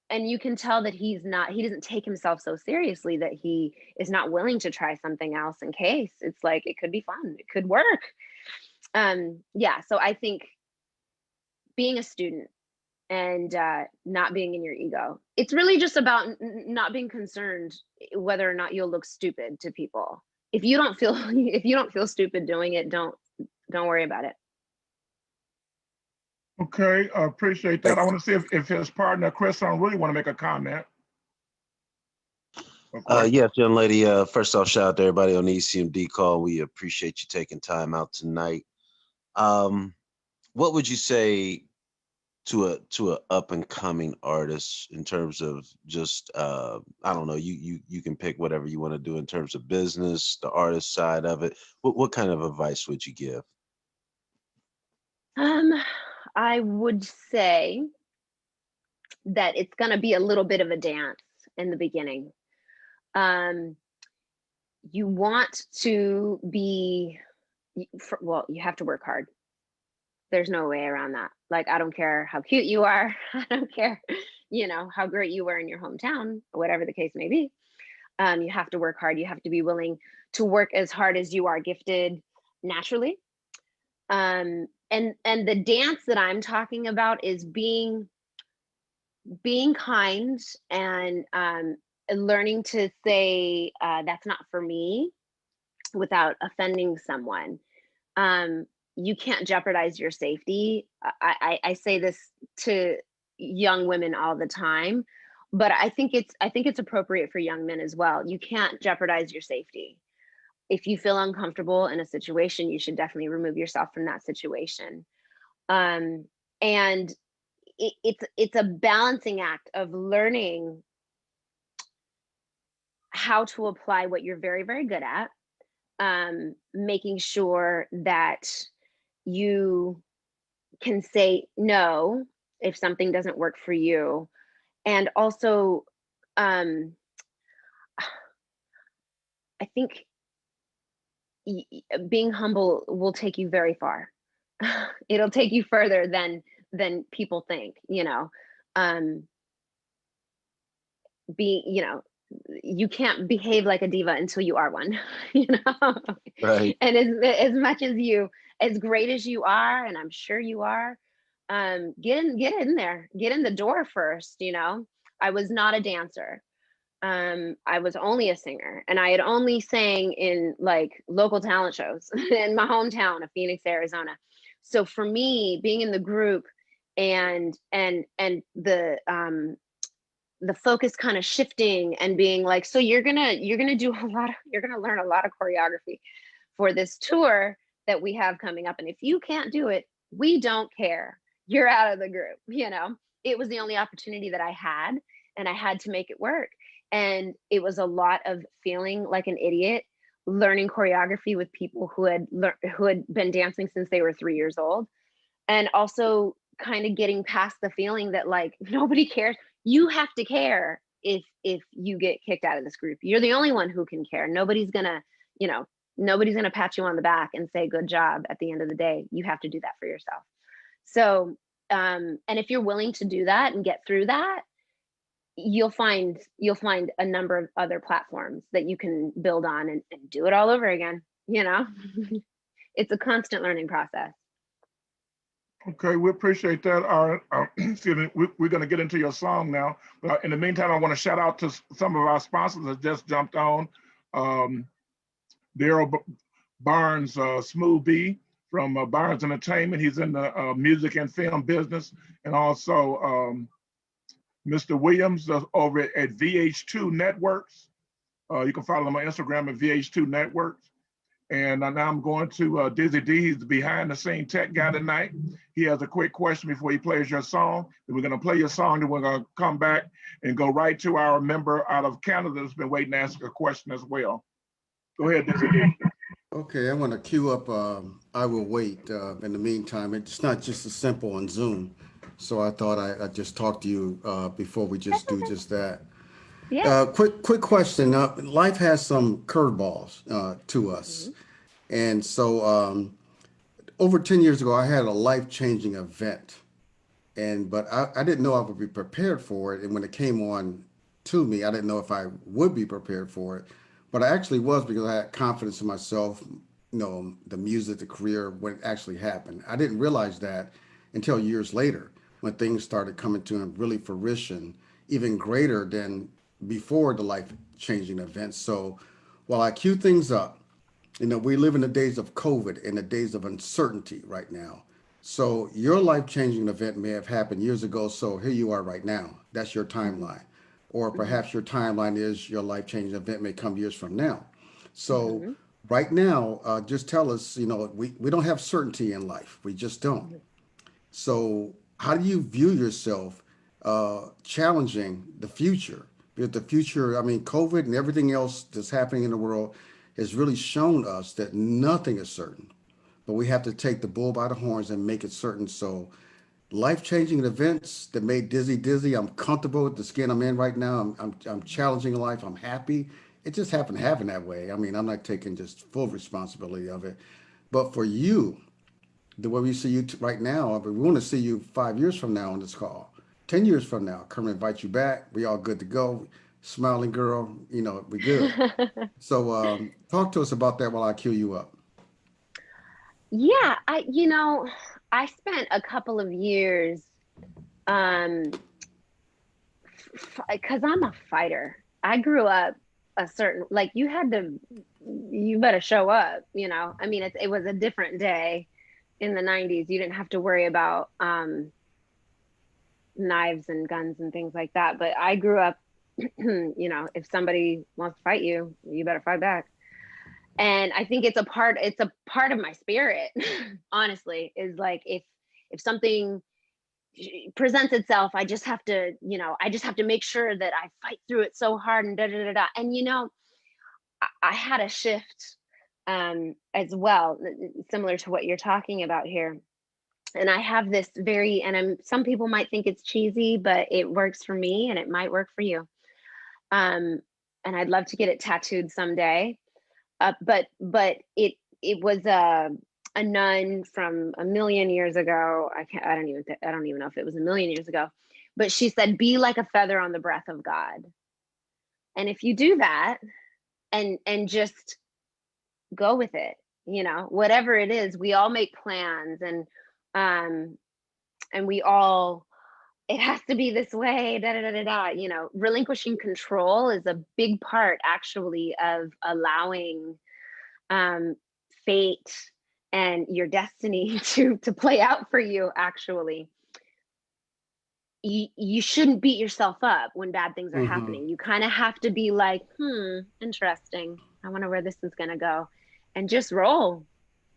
and you can tell that he doesn't take himself so seriously, that he is not willing to try something else in case it's like, it could be fun, it could work. Yeah, so I think being a student and not being in your ego, it's really just about not being concerned whether or not you'll look stupid to people. If you don't feel stupid doing it, don't worry about it. Okay, I appreciate that. I want to see if his partner, Chris, really want to make a comment. Yes, young lady. First off, shout out to everybody on the ECMD call. We appreciate you taking time out tonight. What would you say to a up and coming artist in terms of just I don't know, you can pick whatever you want to do in terms of business, the artist side of it. What kind of advice would you give? I would say that it's going to be a little bit of a dance in the beginning. You want to be, well, you have to work hard. There's no way around that. Like, I don't care how cute you are. I don't care, you know, how great you were in your hometown, whatever the case may be. You have to work hard. You have to be willing to work as hard as you are gifted naturally. And the dance that I'm talking about is being kind and learning to say that's not for me without offending someone. You can't jeopardize your safety. I say this to young women all the time, but I think it's appropriate for young men as well. You can't jeopardize your safety. If you feel uncomfortable in a situation, you should definitely remove yourself from that situation. And it's a balancing act of learning how to apply what you're very, very good at, making sure that you can say no if something doesn't work for you. And also, I think being humble will take you very far. It'll take you further than people think, you know. You know, you can't behave like a diva until you are one, you know. Right. And as much as as great as you are, and I'm sure you are, get in there, get in the door first, you know. I was not a dancer. I was only a singer, and I had only sang in like local talent shows in my hometown of Phoenix, Arizona. So for me, being in the group the focus kind of shifting and being like, so you're gonna learn a lot of choreography for this tour that we have coming up, and if you can't do it, we don't care, you're out of the group. It was the only opportunity that I had, and I had to make it work. And it was a lot of feeling like an idiot, learning choreography with people who had been dancing since they were 3 years old, and also kind of getting past the feeling that like nobody cares. You have to care if you get kicked out of this group. You're the only one who can care. Nobody's gonna pat you on the back and say good job at the end of the day. You have to do that for yourself. So and if you're willing to do that and get through that, you'll find a number of other platforms that you can build on and do it all over again. It's a constant learning process. Okay, we appreciate that. Excuse me, we're going to get into your song now. But in the meantime, I want to shout out to some of our sponsors that just jumped on. Daryl Barnes, Smooth B from Barnes Entertainment. He's in the music and film business. And also Mr. Williams over at VH2 Networks. You can follow him on Instagram at VH2 Networks. And now I'm going to Dizzy D. He's the behind the scene tech guy tonight. He has a quick question before he plays your song. Then we're going to play your song, then we're going to come back and go right to our member out of Canada that's been waiting to ask a question as well. Go ahead, Dizzy D. Okay, I want to queue up I Will Wait. In the meantime, it's not just as simple on Zoom. So I thought I'd just talk to you before we just do just that. Yeah. Quick question. Life has some curveballs to us. Mm-hmm. And so over 10 years ago, I had a life-changing event. But I didn't know I would be prepared for it. And when it came on to me, I didn't know if I would be prepared for it. But I actually was, because I had confidence in myself, the music, the career, when it actually happened. I didn't realize that until years later, when things started coming to really fruition, even greater than before the life-changing events. So while I cue things up, we live in the days of COVID and the days of uncertainty right now. So your life-changing event may have happened years ago, so here you are right now. That's your timeline. Or perhaps your timeline is your life-changing event may come years from now. So right now, just tell us, we don't have certainty in life. We just don't. So how do you view yourself challenging the future? Because the future, COVID and everything else that's happening in the world has really shown us that nothing is certain. But we have to take the bull by the horns and make it certain. So life-changing events that made Dizzy, I'm comfortable with the skin I'm in right now. I'm challenging life. I'm happy. It just happened to happen that way. I'm not taking just full responsibility of it. But for you, the way we see you right now, we want to see you 5 years from now on this call. 10 years from now, Kermit invites you back. We all good to go. Smiling girl, we good. So talk to us about that while I cue you up. Yeah, I spent a couple of years, because I'm a fighter. I grew up a certain, like you better show up, it was a different day in the 90s. You didn't have to worry about knives and guns and things like that. But I grew up, if somebody wants to fight you, you better fight back. And I think it's a part of my spirit, honestly, is like, if something presents itself, I just have to make sure that I fight through it so hard and da-da-da-da. And, I had a shift as well, similar to what you're talking about here. And I have this some people might think it's cheesy, but it works for me and it might work for you. And I'd love to get it tattooed someday. But it was a nun from a million years ago. I don't even know if it was a million years ago, but she said, be like a feather on the breath of God. And if you do that and just go with it, whatever it is, we all make plans and we all, it has to be this way, da da da da da. Relinquishing control is a big part, actually, of allowing fate and your destiny to play out for you, actually. you shouldn't beat yourself up when bad things are Mm-hmm. happening. You kind of have to be like, interesting. I wonder where this is going to go, and just roll.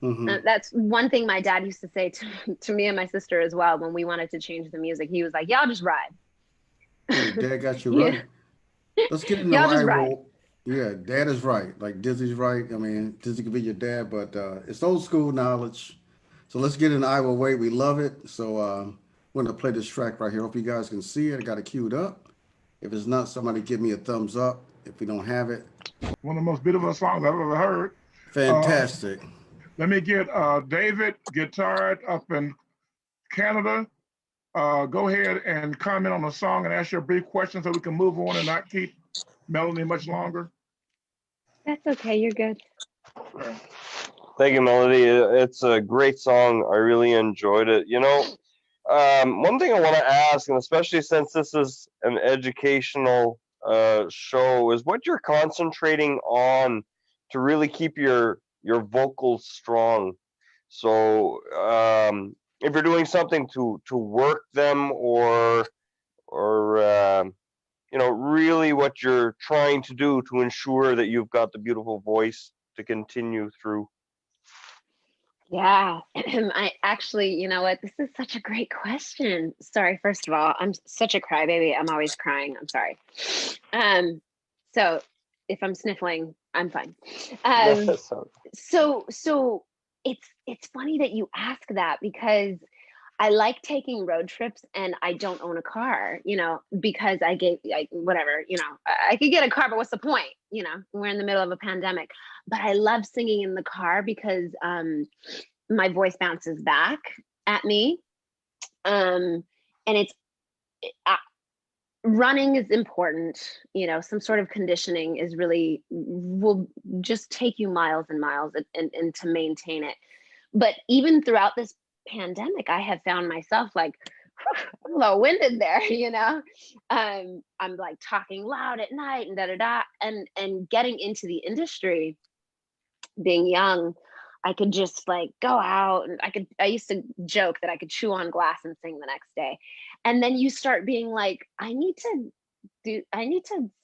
Mm-hmm. That's one thing my dad used to say to me and my sister as well when we wanted to change the music. He was like, y'all just ride. Hey, Dad got you Yeah. right. Let's get into Y'all just ride. Iowa. Yeah, Dad is right. Like Dizzy's right. I mean, Dizzy could be your dad, but it's old school knowledge. So let's get in Iowa way. We love it. So we're gonna play this track right here. Hope you guys can see it. I got it queued up. If it's not, somebody give me a thumbs up. If we don't have it, One of the most beautiful songs I've ever heard. fantastic. Let me get David, guitar up in Canada. Go ahead and comment on the song and ask your brief question so we can move on and not keep Melanie much longer. That's okay. You're good. Thank you, Melody. It's a great song. I really enjoyed it. You know, one thing I want to ask, and especially since this is an educational show, is what you're concentrating on to really keep your vocals strong. So, if you're doing something to work them, or you know, really what you're trying to do to ensure that you've got the beautiful voice to continue through. Yeah, I actually, you know what? This is such a great question. Sorry, first of all, I'm such a crybaby. I'm always crying. I'm sorry. So if I'm sniffling, I'm fine. So it's funny that you ask that, because I like taking road trips and I don't own a car, you know, because whatever, you know, I could get a car, but what's the point? You know, we're in the middle of a pandemic. But I love singing in the car because my voice bounces back at me. And running is important, you know, some sort of conditioning is will just take you miles and miles and to maintain it. But even throughout this pandemic, I have found myself like, I'm a little winded there, you know. I'm like talking loud at night and and getting into the industry, being young, I could just like go out and I used to joke that I could chew on glass and sing the next day. And then you start being like, I need to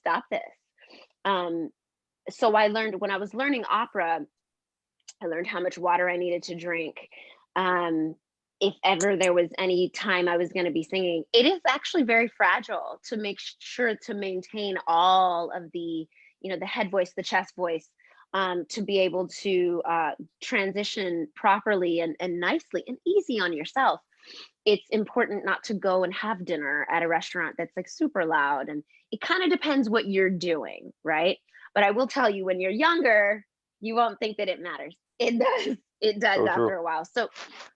stop this. So I learned, when I was learning opera, I learned how much water I needed to drink. If ever there was any time I was going to be singing, it is actually very fragile to make sure to maintain all of the, you know, the head voice, the chest voice, to be able to transition properly and nicely and easy on yourself. It's important not to go and have dinner at a restaurant that's like super loud, and it kind of depends what you're doing, right? But I will tell you, when you're younger, you won't think that it matters. It does. It does So after true. a while. So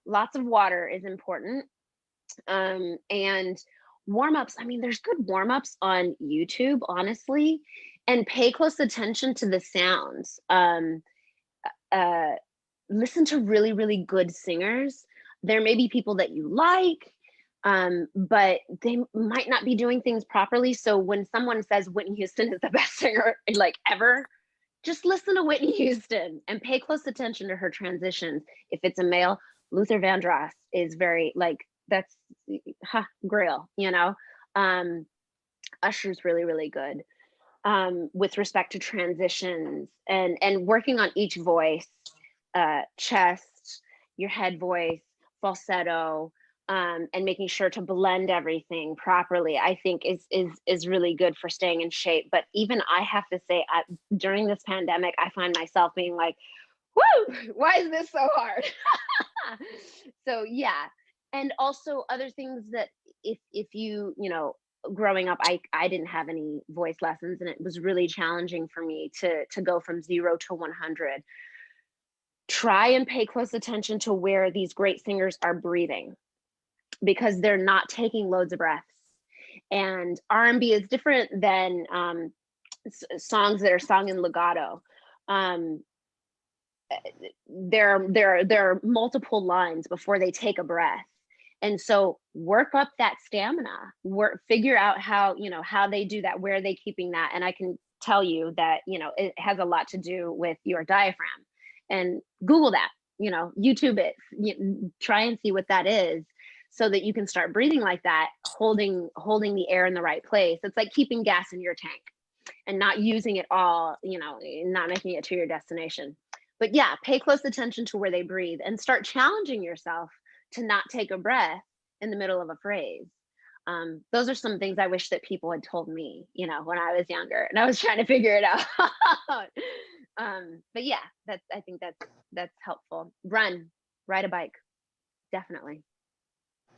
lots of water is important. And warm-ups, I mean, there's good warm-ups on YouTube, honestly, and pay close attention to the sounds. Listen to really, really good singers. There may be people that you like, but they might not be doing things properly. So when someone says Whitney Houston is the best singer like ever, just listen to Whitney Houston and pay close attention to her transitions. If it's a male, Luther Vandross is very like, that's Grail, you know. Usher's really, really good with respect to transitions and working on each voice, chest, your head voice, falsetto, and making sure to blend everything properly, I think is really good for staying in shape. But even I have to say, during this pandemic, I find myself being like, whoo, why is this so hard? So yeah. And also other things that if you know, growing up, I didn't have any voice lessons, and it was really challenging for me to go from 0 to 100. Try and pay close attention to where these great singers are breathing, because they're not taking loads of breaths. And R&B is different than songs that are sung in legato. There are multiple lines before they take a breath. And so work up that stamina, figure out how, you know, how they do that, where are they keeping that? And I can tell you that, you know, it has a lot to do with your diaphragm. And Google that, you know, YouTube it, try and see what that is, so that you can start breathing like that, holding the air in the right place. It's like keeping gas in your tank and not using it all, you know, not making it to your destination. But yeah, pay close attention to where they breathe and start challenging yourself to not take a breath in the middle of a phrase. Those are some things I wish that people had told me, you know, when I was younger and I was trying to figure it out. But yeah, I think that's helpful. Ride a bike, definitely.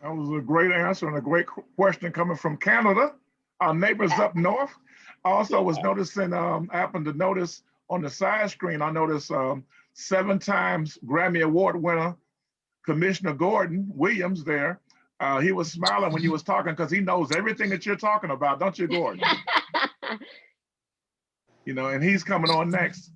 That was a great answer and a great question coming from Canada, our neighbors up north. I also was noticing, happened to notice on the side screen, I noticed 7 times Grammy Award winner, Commissioner Gordon Williams there. He was smiling when you was talking because he knows everything that you're talking about, don't you, Gordon? You know, and he's coming on next.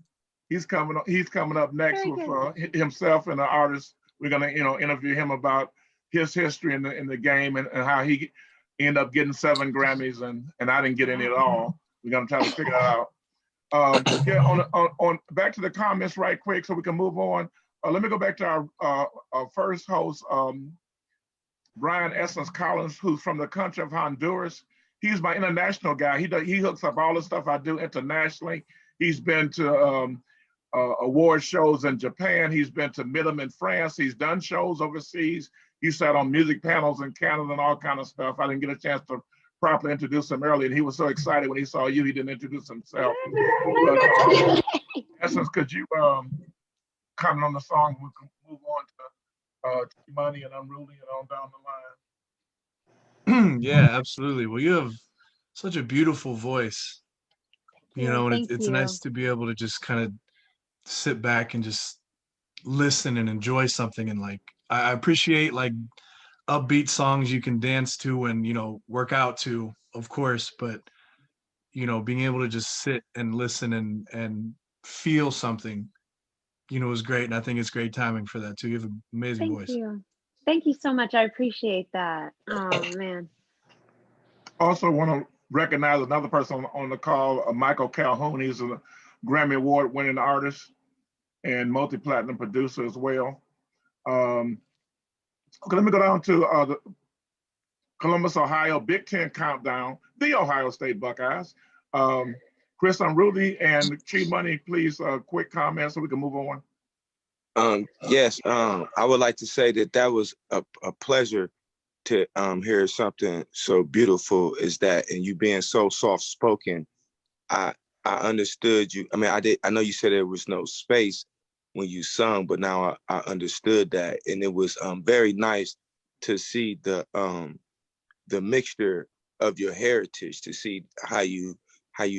He's coming up next with himself and the artist. We're gonna, you know, interview him about his history in the game and how he ended up getting 7 Grammys and I didn't get any at all. We're gonna try to figure that out. Yeah, on back to the comments right quick so we can move on. Let me go back to our first host, Brian Essence Collins, who's from the country of Honduras. He's my international guy. He hooks up all the stuff I do internationally. He's been to award shows in Japan. He's been to Midham in France. He's done shows overseas. He sat on music panels in Canada and all kind of stuff. I didn't get a chance to properly introduce him earlier. And he was so excited when he saw you, he didn't introduce himself. But, Essence, could you comment on the song? We can move on to Money and Unruly and on down the line. Yeah, absolutely. Well, you have such a beautiful voice, you know, and Thank it's you. nice to be able to just kind of sit back and just listen and enjoy something. And like, I appreciate like upbeat songs you can dance to and, you know, work out to, of course, but, you know, being able to just sit and listen and feel something, you know, is great. And I think it's great timing for that too. You have an amazing voice. Thank you so much. I appreciate that. Oh man. Also want to recognize another person on the call, Michael Calhoun. He's a Grammy Award winning artist and multi-platinum producer as well. Okay, let me go down to the Columbus, Ohio Big Ten countdown, the Ohio State Buckeyes. Chris Unruly and Chi Money, please, quick comment so we can move on. Yes, I would like to say that was a pleasure to hear something so beautiful as that, and you being so soft spoken. I understood you. I mean, I know you said there was no space when you sung, but now I understood that, and it was very nice to see the mixture of your heritage, to see how you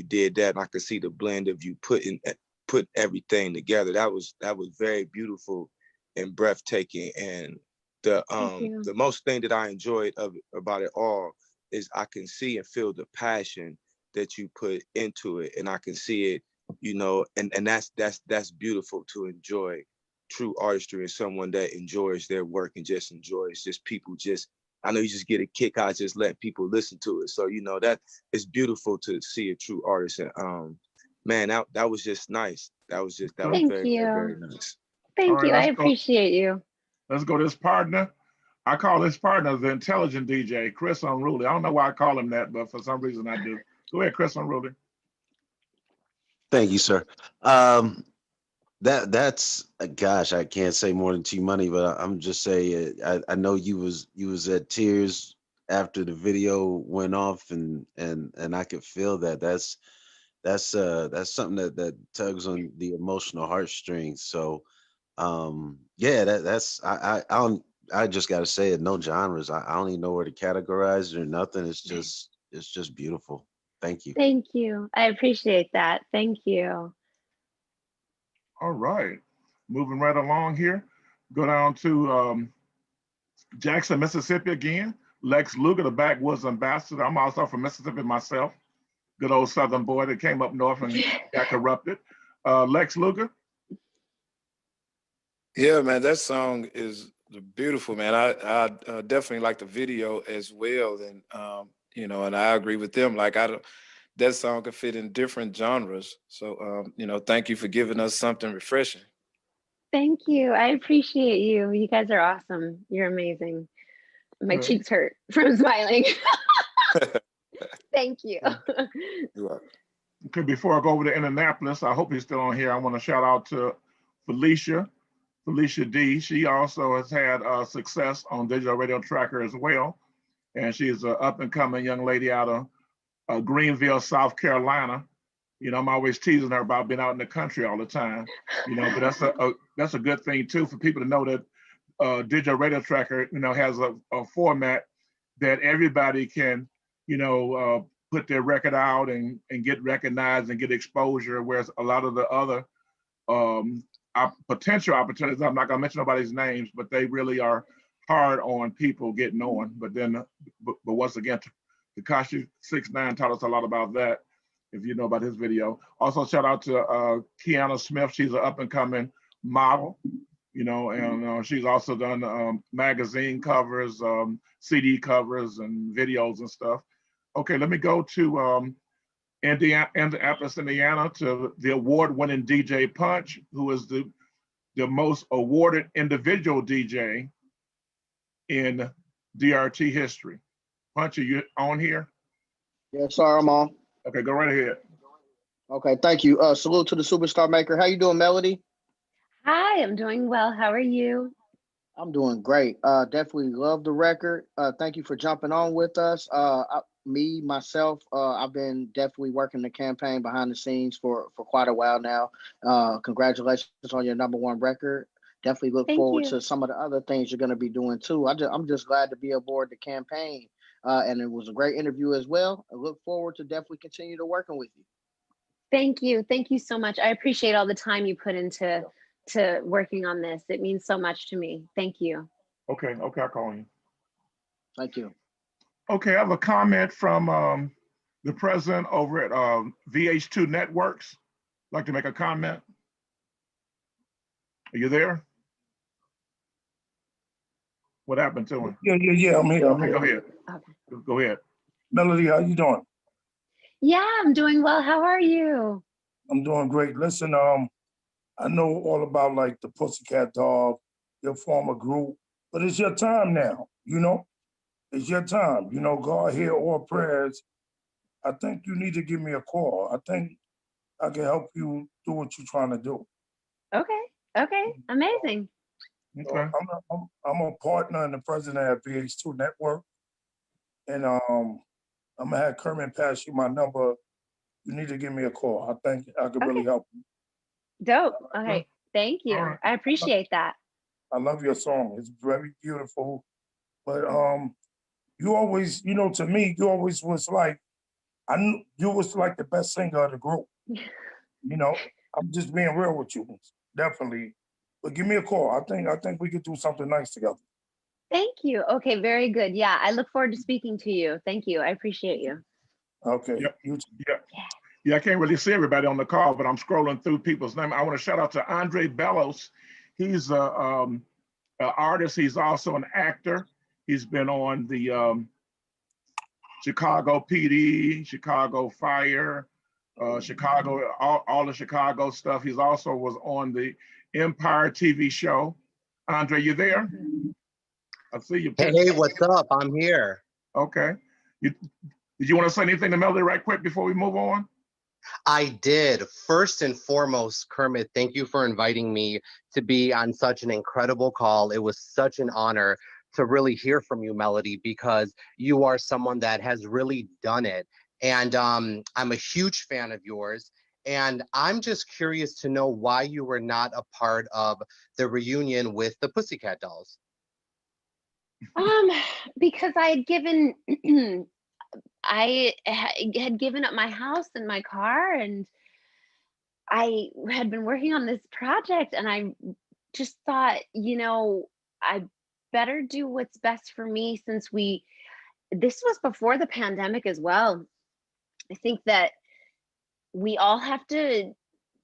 did that. And I could see the blend of you put everything together. That was very beautiful and breathtaking. And the most thing that I enjoyed about it all is I can see and feel the passion that you put into it, and I can see it, you know, and that's beautiful to enjoy true artistry and someone that enjoys their work and just enjoys just people just. I know you just get a kick out just letting people listen to it. So, you know, that it's beautiful to see a true artist. And man, that was just nice. That was very, very nice. Thank you. I appreciate you. Let's go to this partner. I call this partner the intelligent DJ, Chris Unruly. I don't know why I call him that, but for some reason I do. Go ahead, Chris Unruly. Thank you, sir. That's gosh, I can't say more than T-Money, but I'm just saying I know you was at tears after the video went off, and I could feel that. That's something that tugs on the emotional heartstrings. So yeah, that's I just gotta say it. No genres. I don't even know where to categorize it or nothing. It's just beautiful. Thank you. Thank you. I appreciate that. Thank you. All right, moving right along here. Go down to Jackson, Mississippi again. Lex Luger, the Backwoods Ambassador. I'm also from Mississippi myself. Good old Southern boy that came up north and got corrupted. Lex Luger. Yeah, man, that song is beautiful, man. I definitely like the video as well, and you know, and I agree with them. Like that song could fit in different genres. So you know, thank you for giving us something refreshing. Thank you. I appreciate you. You guys are awesome. You're amazing. My cheeks hurt from smiling. Thank you. You're welcome. Okay, before I go over to Indianapolis, I hope he's still on here. I want to shout out to Felicia D. She also has had success on Digital Radio Tracker as well. And she's an up and coming young lady out of Greenville, South Carolina. You know, I'm always teasing her about being out in the country all the time. You know, but that's a good thing too for people to know that Digital Radio Tracker, you know, has a format that everybody can, you know, put their record out and get recognized and get exposure, whereas a lot of the other potential opportunities, I'm not gonna mention nobody's names, but they really are hard on people getting on. But then, but once again, Tekashi 6ix9ine taught us a lot about that, if you know about his video. Also, shout out to Kiana Smith. She's an up and coming model, you know, and she's also done magazine covers, CD covers, and videos and stuff. Okay, let me go to Indianapolis, Indiana, to the award-winning DJ Punch, who is the most awarded individual DJ in DRT history. Punch, are you on here? Yes, sir, I'm on. Okay, go right ahead. Okay, thank you. Salute to the superstar maker. How you doing, Melody? Hi, I'm doing well. How are you? I'm doing great. Definitely love the record. Thank you for jumping on with us. Myself, I've been definitely working the campaign behind the scenes for quite a while now. Congratulations on your #1 record. Definitely look forward to some of the other things you're going to be doing too. I'm just glad to be aboard the campaign. And it was a great interview as well. I look forward to definitely continue to working with you. Thank you. Thank you so much. I appreciate all the time you put into working on this. It means so much to me. Thank you. Okay, I'll call you. Thank you. Okay, I have a comment from the president over at VH2 Networks. I'd like to make a comment. Are you there? What happened to him? Yeah, I'm here. Okay, go ahead. Okay. Go ahead. Melody, how you doing? Yeah, I'm doing well. How are you? I'm doing great. Listen, I know all about like the Pussycat Dog, your former group, but it's your time now, you know? It's your time. You know, God hear all prayers. I think you need to give me a call. I think I can help you do what you're trying to do. Okay, amazing. Okay. I'm a partner and the president at VH2 Network. And I'm gonna have Kermit pass you my number. You need to give me a call. I think I could really help you. Dope. Okay, thank you. All right. I appreciate that. I love your song. It's very beautiful. But you always, you know, to me, you always was like, I knew you was like the best singer of the group. You know, I'm just being real with you, definitely. But give me a call. I think we could do something nice together. Thank you. Okay, very good. Yeah, I look forward to speaking to you. Thank you. I appreciate you. Okay. Yep. Yeah, I can't really see everybody on the call, but I'm scrolling through people's names. I want to shout out to Andre Bellos. He's an artist. He's also an actor. He's been on the Chicago PD, Chicago Fire, Chicago, all the Chicago stuff. He's also was on the Empire TV show. Andre, you there? I see you. Hey, what's up? I'm here. Okay. Did you want to say anything to Melody right quick before we move on? I did. First and foremost, Kermit, thank you for inviting me to be on such an incredible call. It was such an honor to really hear from you, Melody, because you are someone that has really done it. And I'm a huge fan of yours. And I'm just curious to know why you were not a part of the reunion with the Pussycat Dolls. Because I had given up my house and my car, and I had been working on this project, and I just thought, you know, I better do what's best for me, since this was before the pandemic as well. I think that we all have to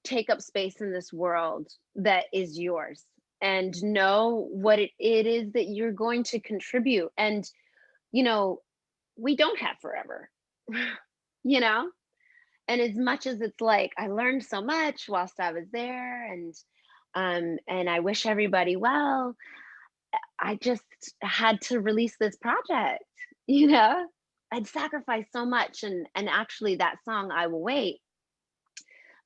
take up space in this world that is yours, and know what it is that you're going to contribute. And, you know, we don't have forever, you know? And as much as it's like, I learned so much whilst I was there, and I wish everybody well, I just just had to release this project, you know? I'd sacrificed so much, and actually that song, I Will Wait,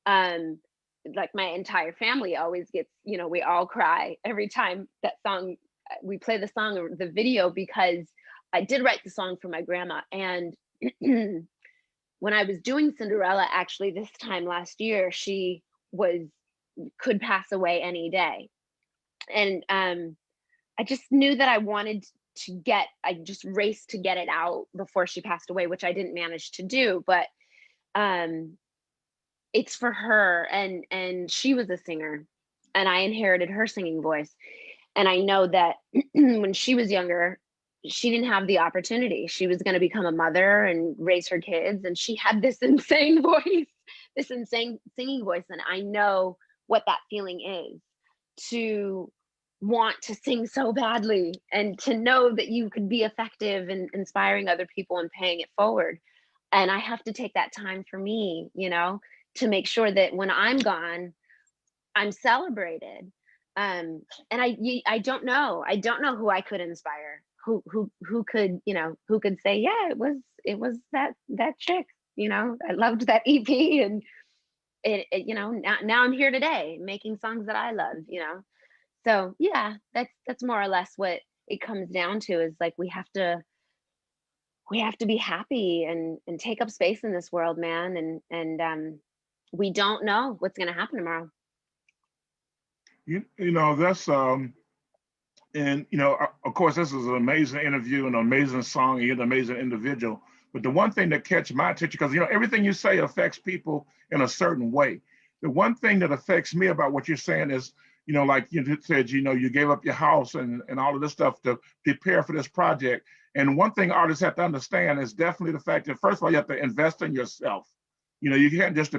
like my entire family always gets, you know, we all cry every time that song, we play the song or the video, because I did write the song for my grandma. And when I was doing Cinderella, actually this time last year, she could pass away any day. And I just knew that I wanted I just raced to get it out before she passed away, which I didn't manage to do, but it's for her. And she was a singer, and I inherited her singing voice. And I know that when she was younger, she didn't have the opportunity. She was going to become a mother and raise her kids, and she had this insane voice, this insane singing voice. And I know what that feeling is, to want to sing so badly, and to know that you could be effective in inspiring other people and paying it forward. And I have to take that time for me, you know, to make sure that when I'm gone, I'm celebrated. And I don't know who I could inspire, who could, you know, who could say, yeah, it was that chick, you know, I loved that EP, and it you know, now I'm here today making songs that I love, you know. So yeah, that's more or less what it comes down to, is like we have to be happy and take up space in this world, man. And we don't know what's going to happen tomorrow. You know, that's and you know, of course, this is an amazing interview and an amazing song, and you're an amazing individual. But the one thing that catches my attention, because you know, everything you say affects people in a certain way. The one thing that affects me about what you're saying is, you know, like you said, you know, you gave up your house and all of this stuff to prepare for this project. And one thing artists have to understand is definitely the fact that, first of all, you have to invest in yourself. You know, you can't just